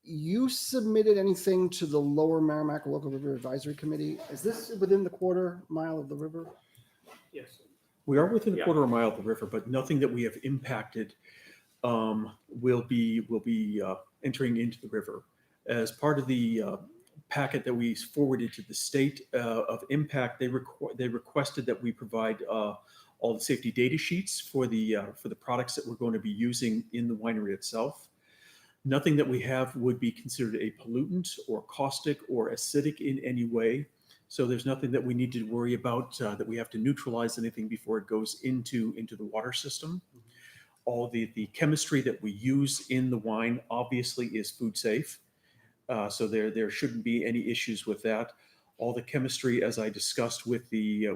S1: you submitted anything to the Lower Merrimack Local River Advisory Committee? Is this within the quarter mile of the river?
S10: Yes.
S8: We are within a
S10: Yeah.
S8: quarter of a mile of the river, but nothing that we have impacted will be entering into the river. As part of the packet that we forwarded to the state of impact, they requested that we provide all the safety data sheets for the products that we're going to be using in the winery itself. Nothing that we have would be considered a pollutant or caustic or acidic in any way. So there's nothing that we need to worry about that we have to neutralize anything before it goes into the water system. All the chemistry that we use in the wine obviously is food safe. So there shouldn't be any issues with that. All the chemistry, as I discussed with the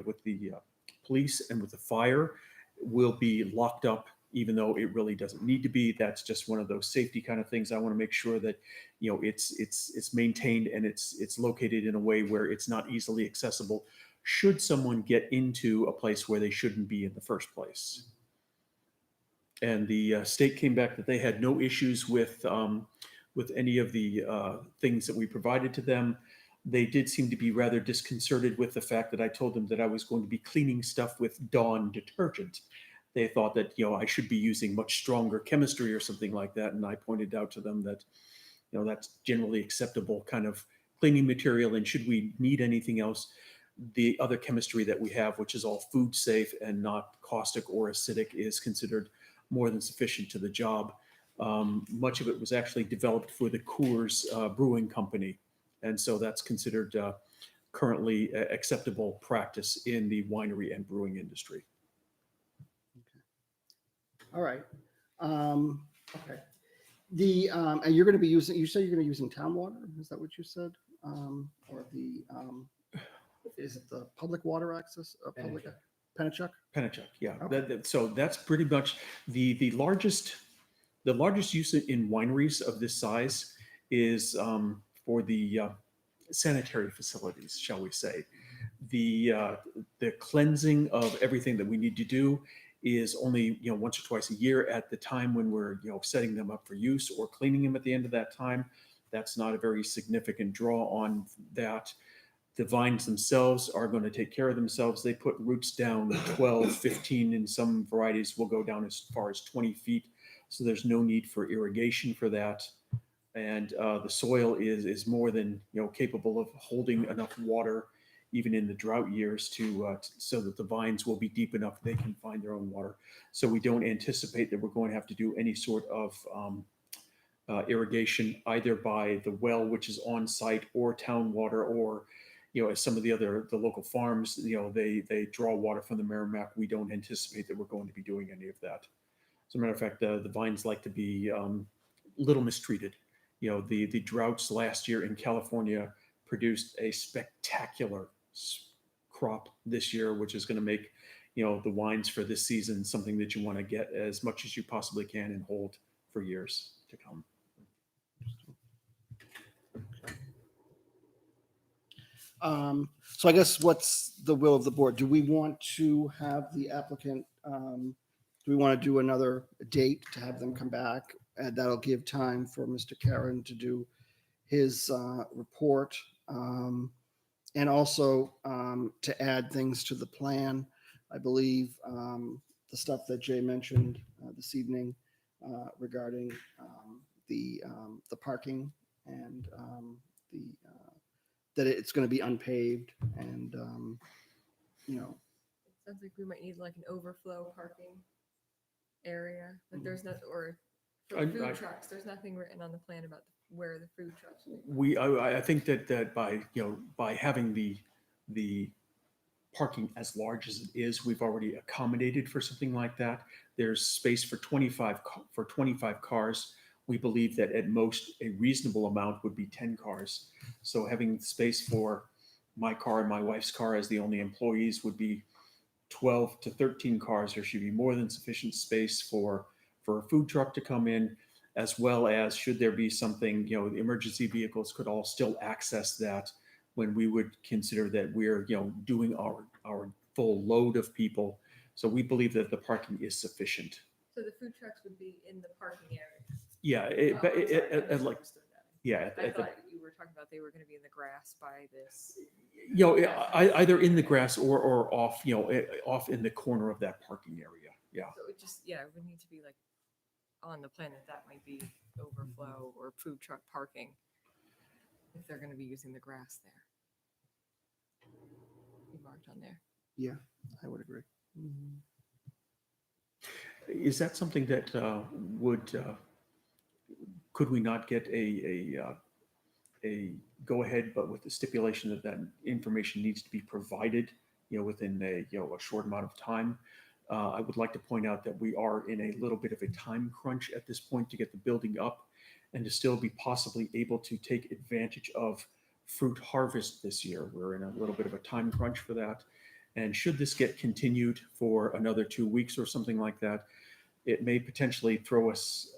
S8: police and with the fire, will be locked up, even though it really doesn't need to be. That's just one of those safety kind of things. I want to make sure that it's maintained and it's located in a way where it's not easily accessible should someone get into a place where they shouldn't be in the first place. And the state came back that they had no issues with any of the things that we provided to them. They did seem to be rather disconcerted with the fact that I told them that I was going to be cleaning stuff with Dawn detergent. They thought that, I should be using much stronger chemistry or something like that. And I pointed out to them that, that's generally acceptable kind of cleaning material. And should we need anything else, the other chemistry that we have, which is all food safe and not caustic or acidic, is considered more than sufficient to the job. Much of it was actually developed for the Coors Brewing Company. And so that's considered currently acceptable practice in the winery and brewing industry.
S1: All right. Okay. And you're going to be using, you said you're going to be using town water? Is that what you said? Or is it the public water access? Pennachuck?
S8: Pennachuck, yeah.
S1: Okay.
S8: So that's pretty much the largest use in wineries of this size is for the sanitary facilities, shall we say. The cleansing of everything that we need to do is only once or twice a year at the time when we're setting them up for use or cleaning them at the end of that time. That's not a very significant draw on that. The vines themselves are going to take care of themselves. They put roots down 12, 15, in some varieties will go down as far as 20 feet. So there's no need for irrigation for that. And the soil is more than capable of holding enough water, even in the drought years, so that the vines will be deep enough they can find their own water. So we don't anticipate that we're going to have to do any sort of irrigation either by the well, which is on site, or town water, or as some of the local farms, they draw water from the Merrimack. We don't anticipate that we're going to be doing any of that. As a matter of fact, the vines like to be little mistreated. The droughts last year in California produced a spectacular crop this year, which is going to make the wines for this season something that you want to get as much as you possibly can and hold for years to come.
S1: So I guess what's the will of the board? Do we want to have the applicant, do we want to do another date to have them come back? And that'll give time for Mr. Karen to do his report, and also to add things to the plan. I believe the stuff that Jay mentioned this evening regarding the parking and that it's going to be unpaved, and
S2: It sounds like we might need like an overflow parking area. Like there's not, or for food trucks, there's nothing written on the plan about where the food trucks will be.
S8: I think that by having the parking as large as it is, we've already accommodated for something like that. There's space for 25 cars. We believe that at most a reasonable amount would be 10 cars. So having space for my car and my wife's car as the only employees would be 12 to 13 cars. There should be more than sufficient space for a food truck to come in, as well as should there be something, the emergency vehicles could all still access that when we would consider that we're, doing our full load of people. So we believe that the parking is sufficient.
S2: So the food trucks would be in the parking area.
S8: Yeah,
S2: I thought you were talking about they were going to be in the grass by this.
S8: Either in the grass or off, off in the corner of that parking area. Yeah.
S2: So it just, it would need to be like on the plan that might be overflow or food truck parking. if they're gonna be using the grass there. Be marked on there.
S1: Yeah, I would agree.
S8: Is that something that could we not get a go ahead, but with the stipulation that that information needs to be provided, within a short amount of time? I would like to point out that we are in a little bit of a time crunch at this point to get the building up and to still be possibly able to take advantage of fruit harvest this year. We're in a little bit of a time crunch for that. And should this get continued for another 2 weeks or something like that, it may potentially throw us,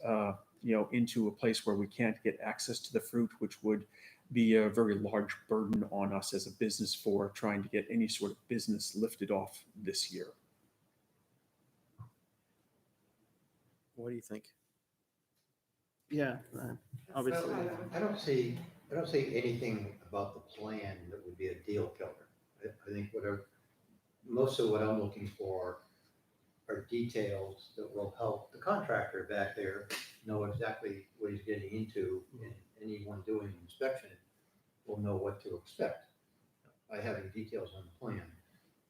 S8: into a place where we can't get access to the fruit, which would be a very large burden on us as a business for trying to get any sort of business lifted off this year.
S5: What do you think?
S1: Yeah, obviously.
S11: Well, I don't see anything about the plan that would be a deal killer. I think most of what I'm looking for are details that will help the contractor back there know exactly what he's getting into, and anyone doing the inspection will know what to expect by having details on the plan.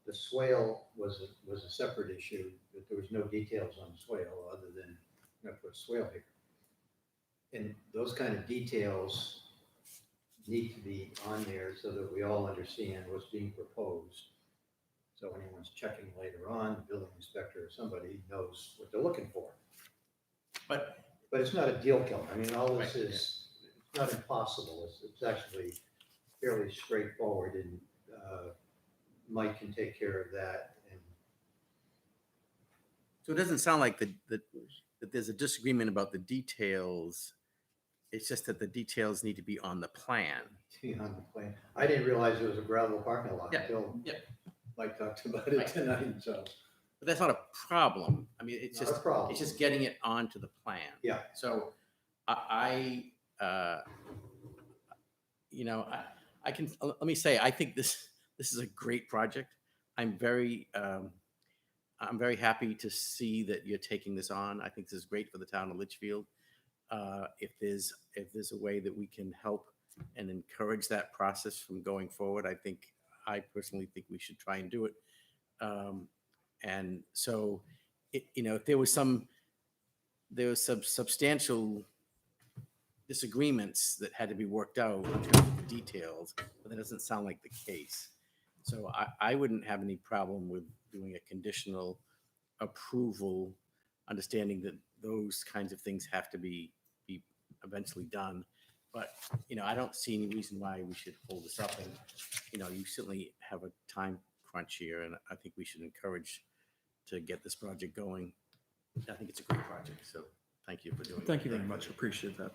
S11: The swale was a separate issue, but there was no details on the swale other than I'm gonna put a swale here. And those kind of details need to be on there so that we all understand what's being proposed. So anyone's checking later on, the building inspector or somebody knows what they're looking for.
S5: But
S11: it's not a deal killer. I mean, all this is, it's not impossible. It's actually fairly straightforward, and Mike can take care of that. And
S5: so it doesn't sound like that there's a disagreement about the details. It's just that the details need to be on the plan.
S11: on the plan. I didn't realize it was a gravel parking lot until Mike talked about it tonight, so.
S5: But that's not a problem. I mean, it's
S11: Not a
S5: just
S11: problem.
S5: it's just getting it onto the plan.
S11: Yeah.
S5: So I can let me say I think this is a great project. I'm very happy to see that you're taking this on. I think this is great for the town of Litchfield. If there's a way that we can help and encourage that process from going forward, I personally think we should try and do it. And so, if there was some substantial disagreements that had to be worked out in terms of the details, but that doesn't sound like the case. So I wouldn't have any problem with doing a conditional approval, understanding that those kinds of things have to be eventually done. But, I don't see any reason why we should hold this up. And, you certainly have a time crunch here, and I think we should encourage to get this project going. I think it's a great project, so thank you for doing it.
S8: Thank you very much. Appreciate that.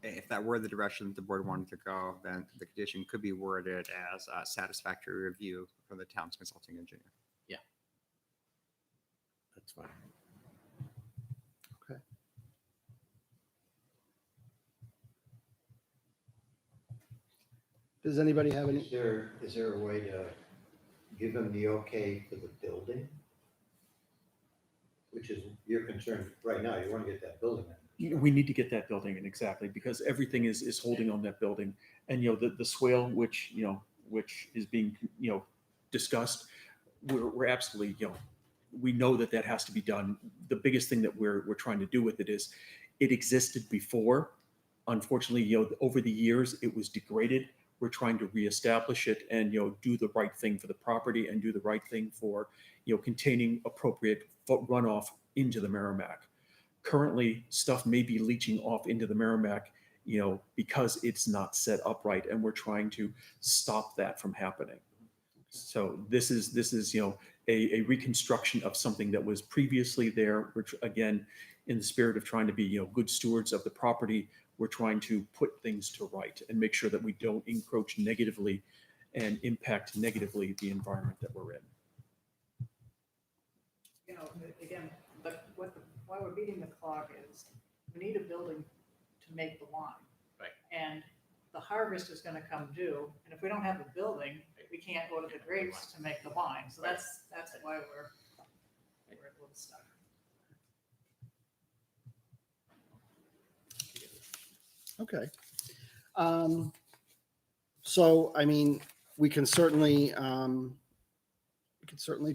S4: If that were the direction that the board wanted to go, then the condition could be worded as a satisfactory review from the town's consulting engineer.
S5: Yeah. That's fine.
S1: Okay. Does anybody have any?
S11: Is there a way to give them the okay for the building? Which is your concern right now. You want to get that building in.
S8: We need to get that building in, exactly, because everything is holding on that building. And, the swale, which is being, discussed, we're absolutely, we know that has to be done. The biggest thing that we're trying to do with it is it existed before. Unfortunately, over the years, it was degraded. We're trying to reestablish it and, do the right thing for the property and do the right thing for, containing appropriate runoff into the Merrimack. Currently, stuff may be leaching off into the Merrimack, because it's not set up right, and we're trying to stop that from happening. So this is a reconstruction of something that was previously there, which, again, in the spirit of trying to be good stewards of the property, we're trying to put things to right and make sure that we don't encroach negatively and impact negatively the environment that we're in.
S3: Again, why we're beating the clock is we need a building to make the wine.
S5: Right.
S3: And the harvest is gonna come due, and if we don't have a building, we can't go to the grapes to make the wine. So that's why we're a little stuck.
S1: Okay. So, I mean, we can certainly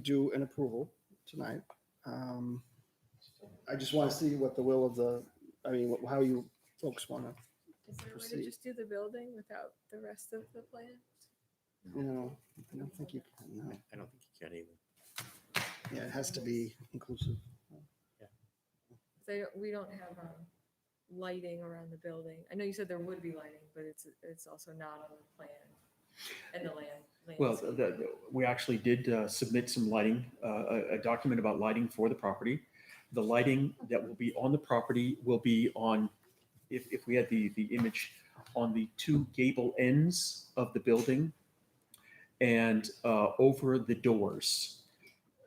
S1: do an approval tonight. I just want to see what the will of the, I mean, how you folks want to,
S2: Is there a way to
S1: Proceed.
S2: just do the building without the rest of the plan?
S1: you know, I don't think you can, no.
S5: I don't think you can either.
S1: Yeah, it has to be inclusive.
S2: We don't have lighting around the building. I know you said there would be lighting, but it's also not on the plan and the land.
S8: Well,
S2: landscape.
S8: we actually did submit some lighting, a document about lighting for the property. The lighting that will be on the property will be on, if we had the image, on the two gable ends of the building and over the doors.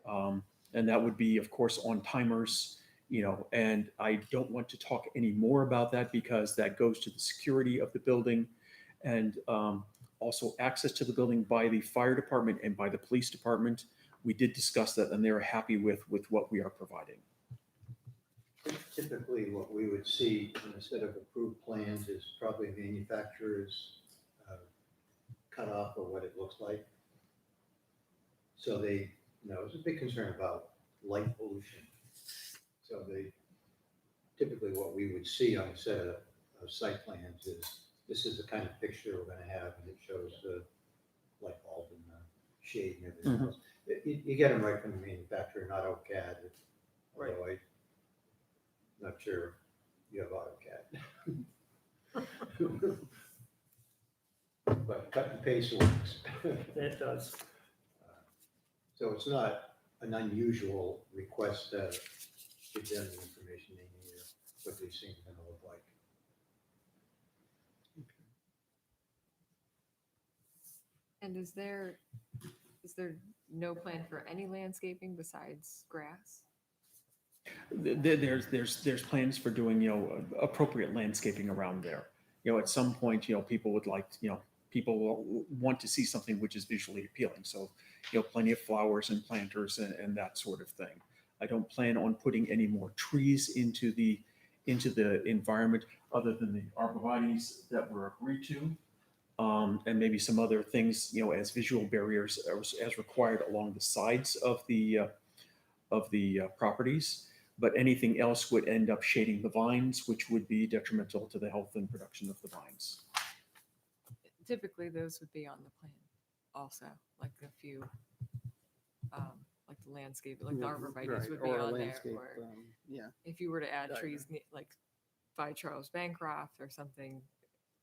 S8: And that would be, of course, on timers, and I don't want to talk any more about that because that goes to the security of the building and also access to the building by the fire department and by the police department. We did discuss that and they're happy with what we are providing.
S11: Typically, what we would see in a set of approved plans is probably manufacturer's cutoff of what it looks like. So they, there's a big concern about light pollution. So typically what we would see on a set of site plans is, this is the kind of fixture we're gonna have, and it shows the light bulb and the shade and everything else. You get them right from the manufacturer, not AutoCAD.
S8: Right.
S11: Although I'm not sure you have AutoCAD. But cut and paste works.
S10: It does.
S11: So it's not an unusual request to give them the information they need, or what these things are gonna look like.
S2: And is there no plan for any landscaping besides grass?
S8: There's plans for doing, appropriate landscaping around there. At some point, people would like, people will want to see something which is visually appealing. So, plenty of flowers and planters and that sort of thing. I don't plan on putting any more trees into the environment other than the arborvitaes that were agreed to. And maybe some other things, as visual barriers as required along the sides of the properties. But anything else would end up shading the vines, which would be detrimental to the health and production of the vines.
S2: Typically, those would be on the plan also, like a few, like the landscape, like the arborvitaes
S1: Right,
S2: would be
S1: or a
S2: on there.
S1: landscape,
S2: Or
S1: yeah.
S2: if you were to add
S1: Right,
S2: trees like by Charles Bancroft or something,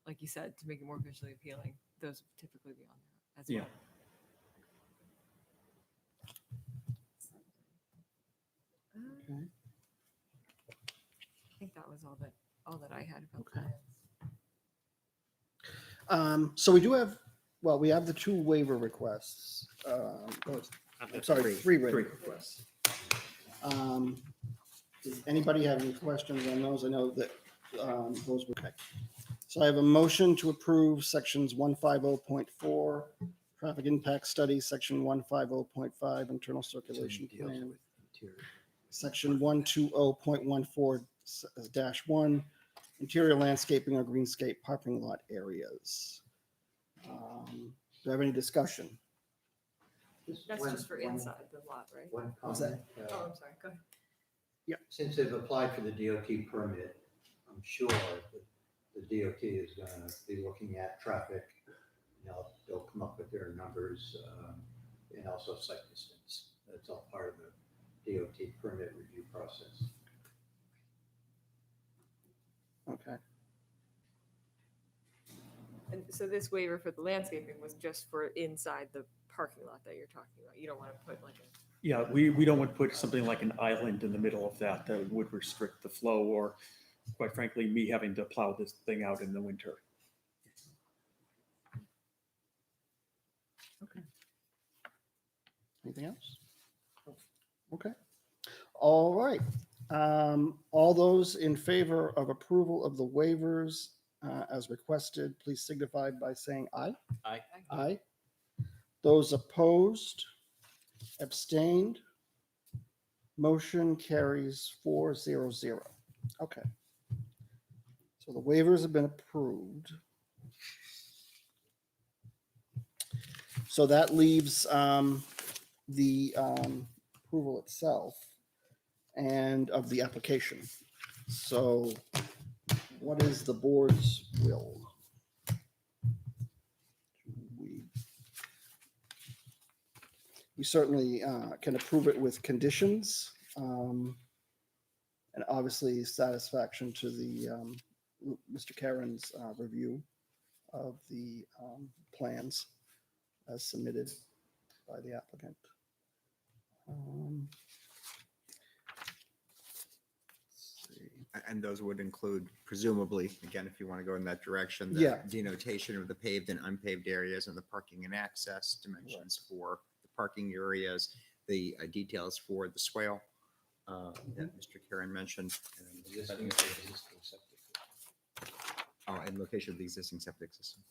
S2: like you said, to make it more visually appealing, those would typically be on there as
S8: Yeah.
S2: well.
S1: Okay.
S2: I think that was all that I had about
S1: Okay.
S2: plans.
S1: So we do have, we have the two waiver requests. I'm sorry, three waiver requests. Does anybody have any questions on those? I know that those were, okay. So I have a motion to approve sections 150.4, traffic impact study, section 150.5, internal circulation plan, section 120.14-1, interior landscaping or greenscape parking lot areas. Do I have any discussion?
S2: That's just for inside the lot, right?
S11: One
S1: What's that?
S11: comment.
S2: Oh, I'm sorry, go ahead.
S11: Since they've applied for the DOT permit, I'm sure that the DOT is gonna be looking at traffic. They'll come up with their numbers, and also site distance. That's all part of the DOT permit review process.
S1: Okay.
S2: And so this waiver for the landscaping was just for inside the parking lot that you're talking about. You don't want to put like a.
S8: Yeah, we don't want to put something like an island in the middle of that would restrict the flow, or quite frankly, me having to plow this thing out in the winter.
S1: Okay. Anything else? Okay. All right. All those in favor of approval of the waivers as requested, please signify by saying aye.
S5: Aye.
S1: Aye. Those opposed, abstained, motion carries 4-0-0. Okay. So the waivers have been approved. So that leaves the approval itself and of the application. So what is the board's will? We certainly can approve it with conditions, and obviously satisfaction to the Mr. Karen's review of the plans as submitted by the applicant. Let's see.
S4: And those would include presumably, again, if you want to go in that direction, the
S1: Yeah.
S4: denotation of the paved and unpaved areas and the parking and access dimensions for the parking areas, the details for the swale that Mr. Karen mentioned. And location of the existing septic system.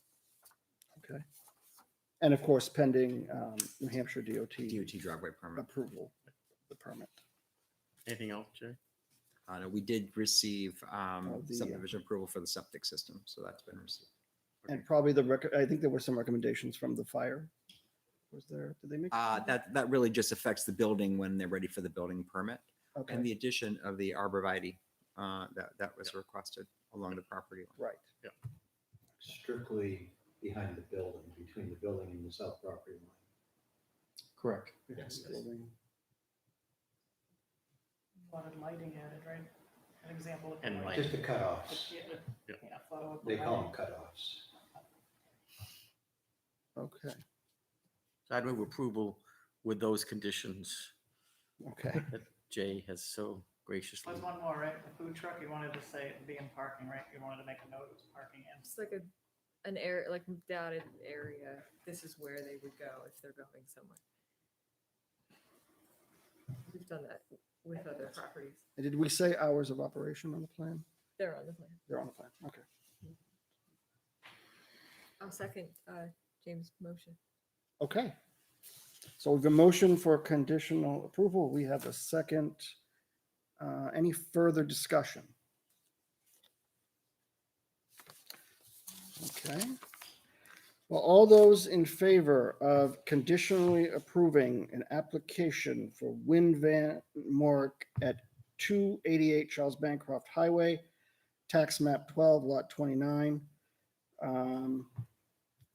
S1: Okay. And of course, pending New Hampshire DOT
S4: DOT driveway permit.
S1: approval, the permit.
S5: Anything else, Jerry?
S4: No, we did receive
S1: the,
S4: subdivision approval for the septic system, so that's been received.
S1: And probably I think there were some recommendations from the fire. Was there, did they make?
S4: That really just affects the building when they're ready for the building permit.
S1: Okay,
S4: And the addition of the arborvitae that was requested along the property line.
S1: right.
S11: Strictly behind the building, between the building and the south property line.
S8: Correct.
S1: Yes. Building.
S3: Wanted lighting added, right? An example. of
S5: And
S3: lighting.
S11: Just the cutoffs.
S3: Yeah, photo of the
S11: They call them
S3: lighting.
S11: cutoffs.
S1: Okay,
S5: So I'd move approval with those conditions
S1: okay.
S5: that Jay has so graciously.
S3: There's one more, right? The food truck, you wanted to say it'd be in parking, right? You wanted to make a note it was parking in.
S2: Just like an area, like dotted area. This is where they would go if they're going somewhere. We've done that with other properties.
S1: And did we say hours of operation on the plan?
S2: They're on the plan.
S1: They're on the plan, okay.
S2: I'll second James' motion.
S1: Okay. So we have a motion for conditional approval. We have a second. Any further discussion? Okay. Well, all those in favor of conditionally approving an application for Win Van Mork at 288 Charles Bancroft Highway, tax map 12, lot 29,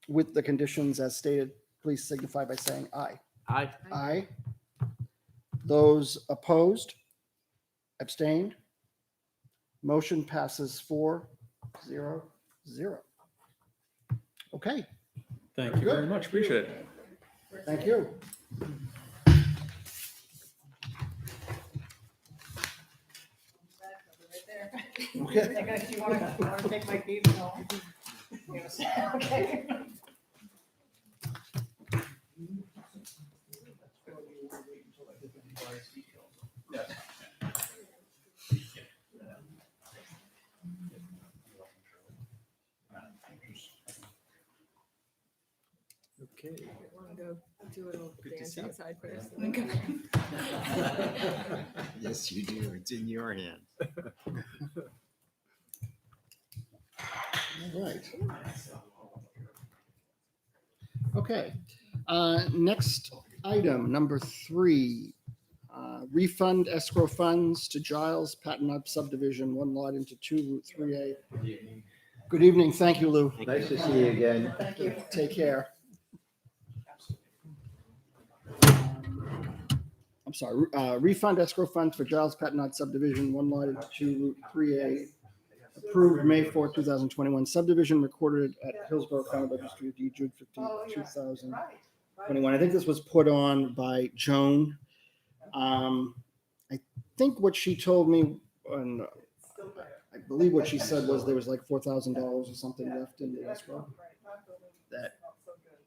S1: with the conditions as stated, please signify by saying aye.
S5: Aye.
S1: Aye. Those opposed? Abstained? Motion passes 4-0-0. Okay,
S8: Thank you very much. Appreciate it.
S1: thank you.
S3: Right there.
S1: Okay.
S3: Do you want to take my keys? No. Yes. Okay.
S5: Okay.
S2: Want to go do a little
S5: Good to
S2: dance
S5: see you.
S2: outside first and then come in?
S4: Yes, you do. It's in your hands.
S1: All right. Okay, next item, number 3. Refund escrow funds to Giles Patent subdivision, 1 lot into 2, Route 3A. Good evening, thank you, Lou.
S11: Nice to see you again.
S3: Thank you.
S1: Take care. I'm sorry, refund escrow funds for Giles Patent subdivision, 1 lot into 2, Route 3A. Approved May 4th, 2021, subdivision recorded at Hillsborough County Registry of Deeds, June 15th, 2021. I think this was put on by Joan. I think what she told me, and I believe what she said was there was like $4,000 or something left in the escrow that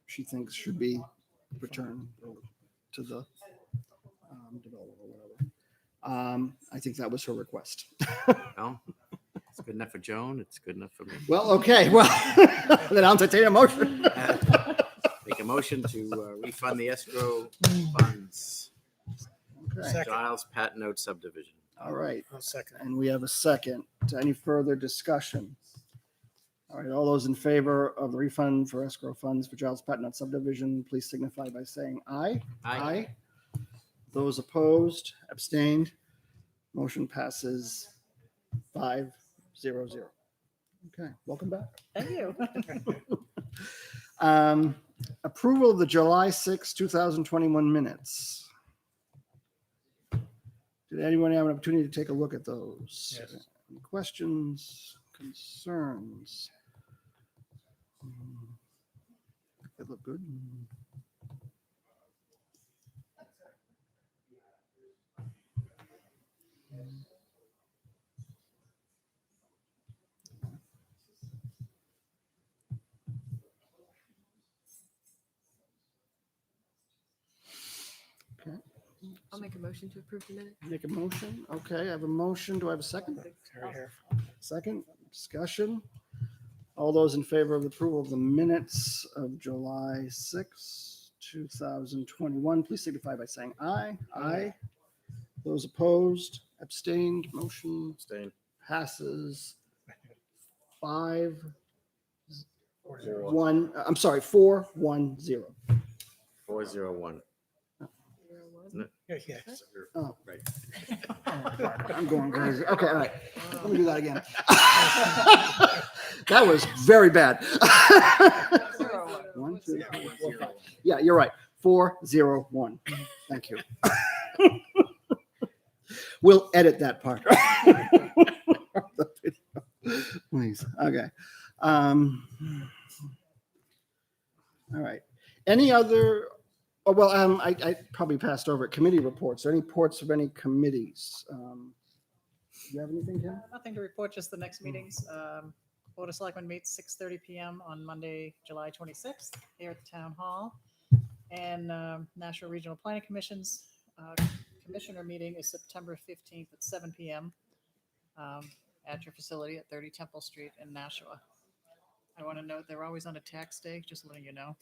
S1: she thinks should be returned to the developer or whatever. I think that was her request.
S5: Well, it's good enough for Joan. It's good enough for me.
S1: Well, okay, well, then I'll entertain a motion.
S5: Make a motion to refund the escrow funds.
S1: Okay,
S9: Second.
S5: Giles Patent subdivision.
S1: all right,
S9: I'll second.
S1: and we have a second. Any further discussion? All right, all those in favor of the refund for escrow funds for Giles Patnut subdivision, please signify by saying aye.
S5: Aye.
S1: Those opposed, abstained, motion passes 5-0-0. Okay, welcome back.
S3: Thank you.
S1: Approval of the July 6, 2021 minutes. Did anyone have an opportunity to take a look at those?
S9: Yes.
S1: Any questions, concerns? They look good. Okay,
S2: I'll make a motion to approve the minute.
S1: make a motion. Okay, I have a motion. Do I have a second?
S9: Terry here.
S1: Second, discussion. All those in favor of the approval of the minutes of July 6, 2021, please signify by saying aye. Aye. Those opposed, abstained, motion
S5: Abstain.
S1: passes 5-1.
S5: 4-0.
S1: I'm sorry, 4-1-0.
S5: 4-0-1.
S9: Yes.
S1: Oh,
S4: Right.
S1: I'm going crazy. Okay, all right. Let me do that again. That was very bad. 1, 2, 3, 4, 5. Yeah, you're right. 4-0-1. Thank you. We'll edit that part. Please. Okay. All right. Any other? Oh, well, I probably passed over it. Committee reports. Are any reports of any committees? Do you have anything, Ken?
S3: Nothing to report, just the next meetings. Board of Selectmen meets 6:30 PM on Monday, July 26th, here at the Town Hall. And National Regional Planning Commission's commissioner meeting is September 15th at 7 PM at your facility at 30 Temple Street in Nashua. I want to note they're always on a tax day, just letting you know.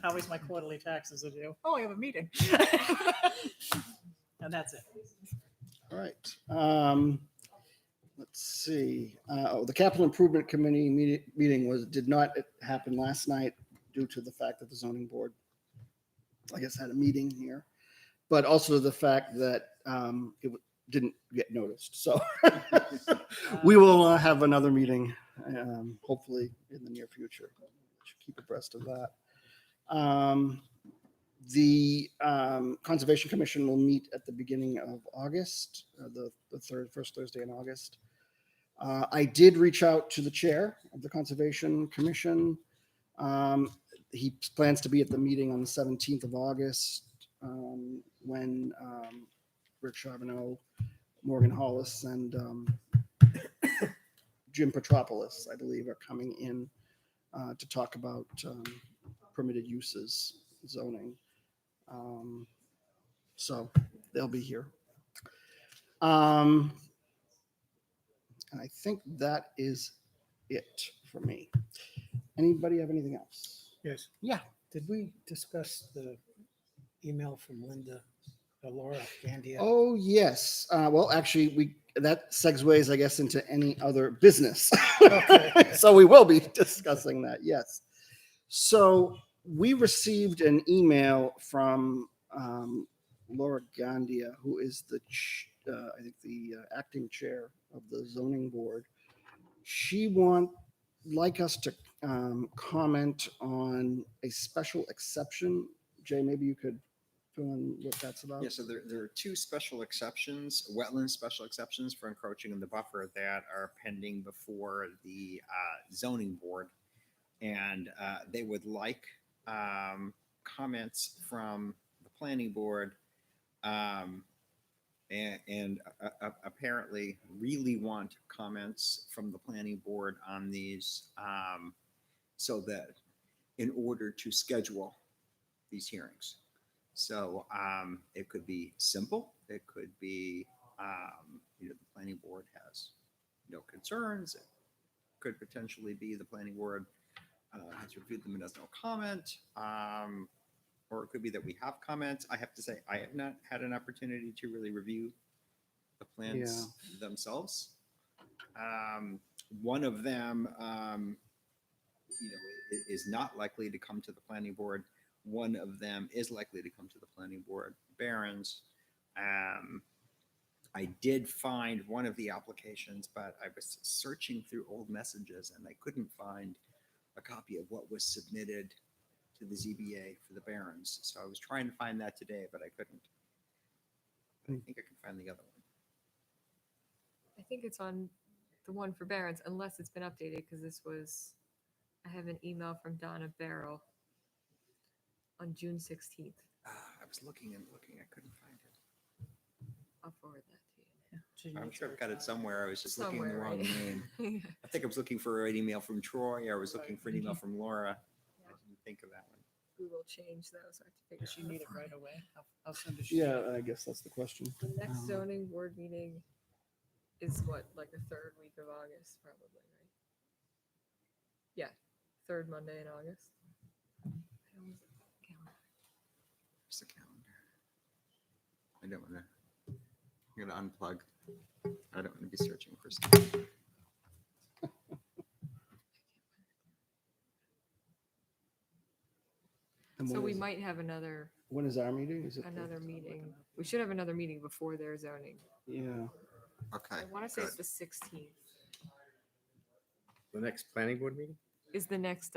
S3: Always my quarterly taxes are due. Oh, I have a meeting. And that's it.
S1: All right. Let's see. The Capital Improvement Committee meeting did not happen last night due to the fact that the zoning board, I guess, had a meeting here, but also the fact that didn't get noticed. So we will have another meeting, hopefully in the near future. Should keep abreast of that. The Conservation Commission will meet at the beginning of August, the first Thursday in August. I did reach out to the chair of the Conservation Commission. He plans to be at the meeting on the 17th of August when Rick Charbonneau, Morgan Hollis, and Jim Petropoulos, I believe, are coming in to talk about permitted uses, zoning. So they'll be here. And I think that is it for me. Anybody have anything else?
S9: Yes.
S1: Yeah.
S9: Did we discuss the email from Laura Gandia?
S1: Oh, yes. Well, actually, that segues, I guess, into any other business.
S9: Okay.
S1: So we will be discussing that. Yes. So we received an email from Laura Gandia, who is I think the acting chair of the zoning board. She like us to comment on a special exception. Jay, maybe you could fill in what that's about.
S4: Yeah, so there are two special exceptions, wetland special exceptions for encroaching in the buffer that are pending before the zoning board. And they would like comments from the planning board and apparently really want comments from the planning board on these so that in order to schedule these hearings. So it could be simple. It could be, the planning board has no concerns. It could potentially be the planning board has reviewed them and has no comment. Or it could be that we have comments. I have to say, I have not had an opportunity to really review the plans themselves. One of them, is not likely to come to the planning board. One of them is likely to come to the planning board. Barron's. I did find one of the applications, but I was searching through old messages and I couldn't find a copy of what was submitted to the ZBA for the Barron's. So I was trying to find that today, but I couldn't. I think I can find the other one.
S2: I think it's on the one for Barron's, unless it's been updated, because I have an email from Donna Barrow on June 16th.
S4: I was looking and looking. I couldn't find it.
S2: I'll forward that to you.
S4: I'm sure I've got it somewhere. I was just looking in the
S2: Somewhere,
S4: wrong
S2: right?
S4: name. I think I was looking for an email from Troy. I was looking for an email from Laura. I didn't think of that one.
S2: Google changed those. So I have to figure
S3: Does she
S2: out.
S3: need it right away? How soon does she?
S1: Yeah, I guess that's the question.
S2: The next zoning board meeting is what, like the third week of August, probably, right? Yeah, third Monday in August. I always look at the calendar.
S4: Where's the calendar? I don't want to. I'm going to unplug. I don't want to be searching for stuff.
S1: And
S2: So
S1: when
S2: we
S1: is-
S2: might have another
S1: When is our meeting? Is it?
S2: meeting. We should have another meeting before their zoning.
S1: Yeah.
S4: Okay.
S2: I want to say
S4: good.
S2: it's the 16th
S5: The next planning board meeting?
S2: is the next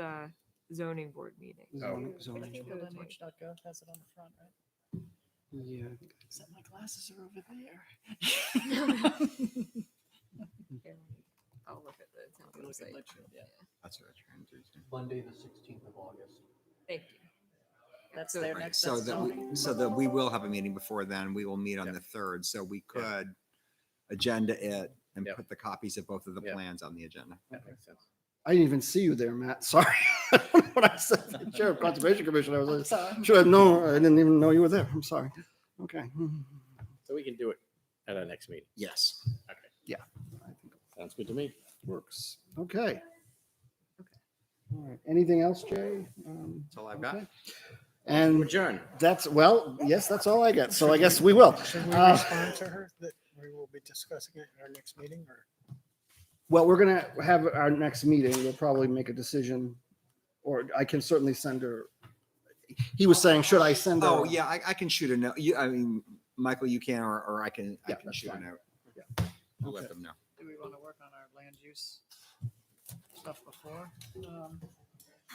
S2: zoning board meeting.
S1: Zoning-
S2: I
S1: zoning.
S2: think
S3: Well,
S2: it
S3: then
S2: was
S3: H.gov has it on the front, right?
S1: Yeah.
S3: Except my glasses are over there.
S2: Here, I'll look at the town
S3: Look at
S2: website.
S3: Litchfield, yeah.
S4: That's what I was trying to do.
S10: Monday, the 16th of August.
S2: Thank you.
S3: That's
S2: So-
S3: their
S4: Right,
S3: next.
S4: so
S3: that's
S4: that
S3: zoning.
S4: so that we will have a meeting before then. We will meet on
S5: Yeah.
S4: the 3rd. So we could agenda it and
S5: Yeah.
S4: put the copies of both of the
S5: Yeah.
S4: plans on the agenda.
S5: That makes sense.
S1: I didn't even see you there, Matt. Sorry. When I said the chair of Conservation Commission, I was
S3: I'm
S1: like,
S3: sorry.
S1: sure, no, I didn't even know you were there. I'm sorry. Okay.
S5: So we can do it at our next meeting.
S4: Yes.
S5: Okay.
S1: Yeah. I think
S5: Sounds good to me.
S1: it works. Okay.
S2: Okay.
S1: All right. Anything else, Jay?
S4: That's all I've got.
S1: Okay. And
S5: Adjourn.
S1: that's, well, yes, that's all I get. So I guess we will.
S9: Should we
S1: Uh,
S9: respond to her that we will be discussing it at our next meeting or?
S1: Well, we're going to have our next meeting. We'll probably make a decision, or I can certainly send her. He was saying, should I send her?
S4: Oh, yeah, I can shoot a note. I mean, Michael, you can, or I can
S1: Yeah, that's
S4: shoot a
S1: fine.
S4: note.
S1: Yeah.
S4: I'll let
S1: Okay.
S4: them know.
S3: Do we want to work on our land use stuff before?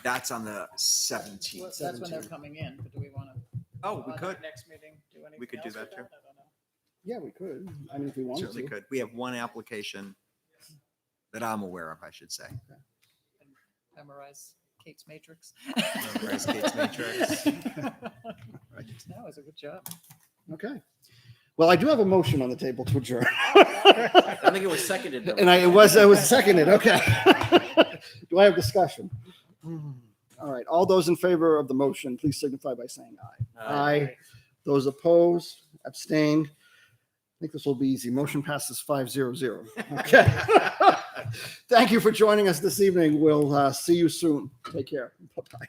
S4: That's on the 17th.
S3: Well, that's when they're
S1: 17th.
S3: coming in, but do we want to?
S4: Oh, we could.
S3: Next meeting, do anything
S4: We could do
S3: else with
S4: that too.
S3: I don't know.
S1: Yeah, we could. I mean, if we wanted
S4: Certainly
S1: to.
S4: could. We have one application that I'm aware of, I should say.
S3: And memorize Kate's matrix.
S4: Memorize Kate's matrix. Right.
S3: That was a good job.
S1: Okay. Well, I do have a motion on the table to adjourn.
S5: I think it was seconded. though.
S1: And it was seconded. Okay. Do I have discussion? All right. All those in favor of the motion, please signify by saying aye. Aye. Those opposed, abstained. I think this will be easy. Motion passes 5-0-0. Okay. Thank you for joining us this evening. We'll see you soon. Take care. Bye-bye.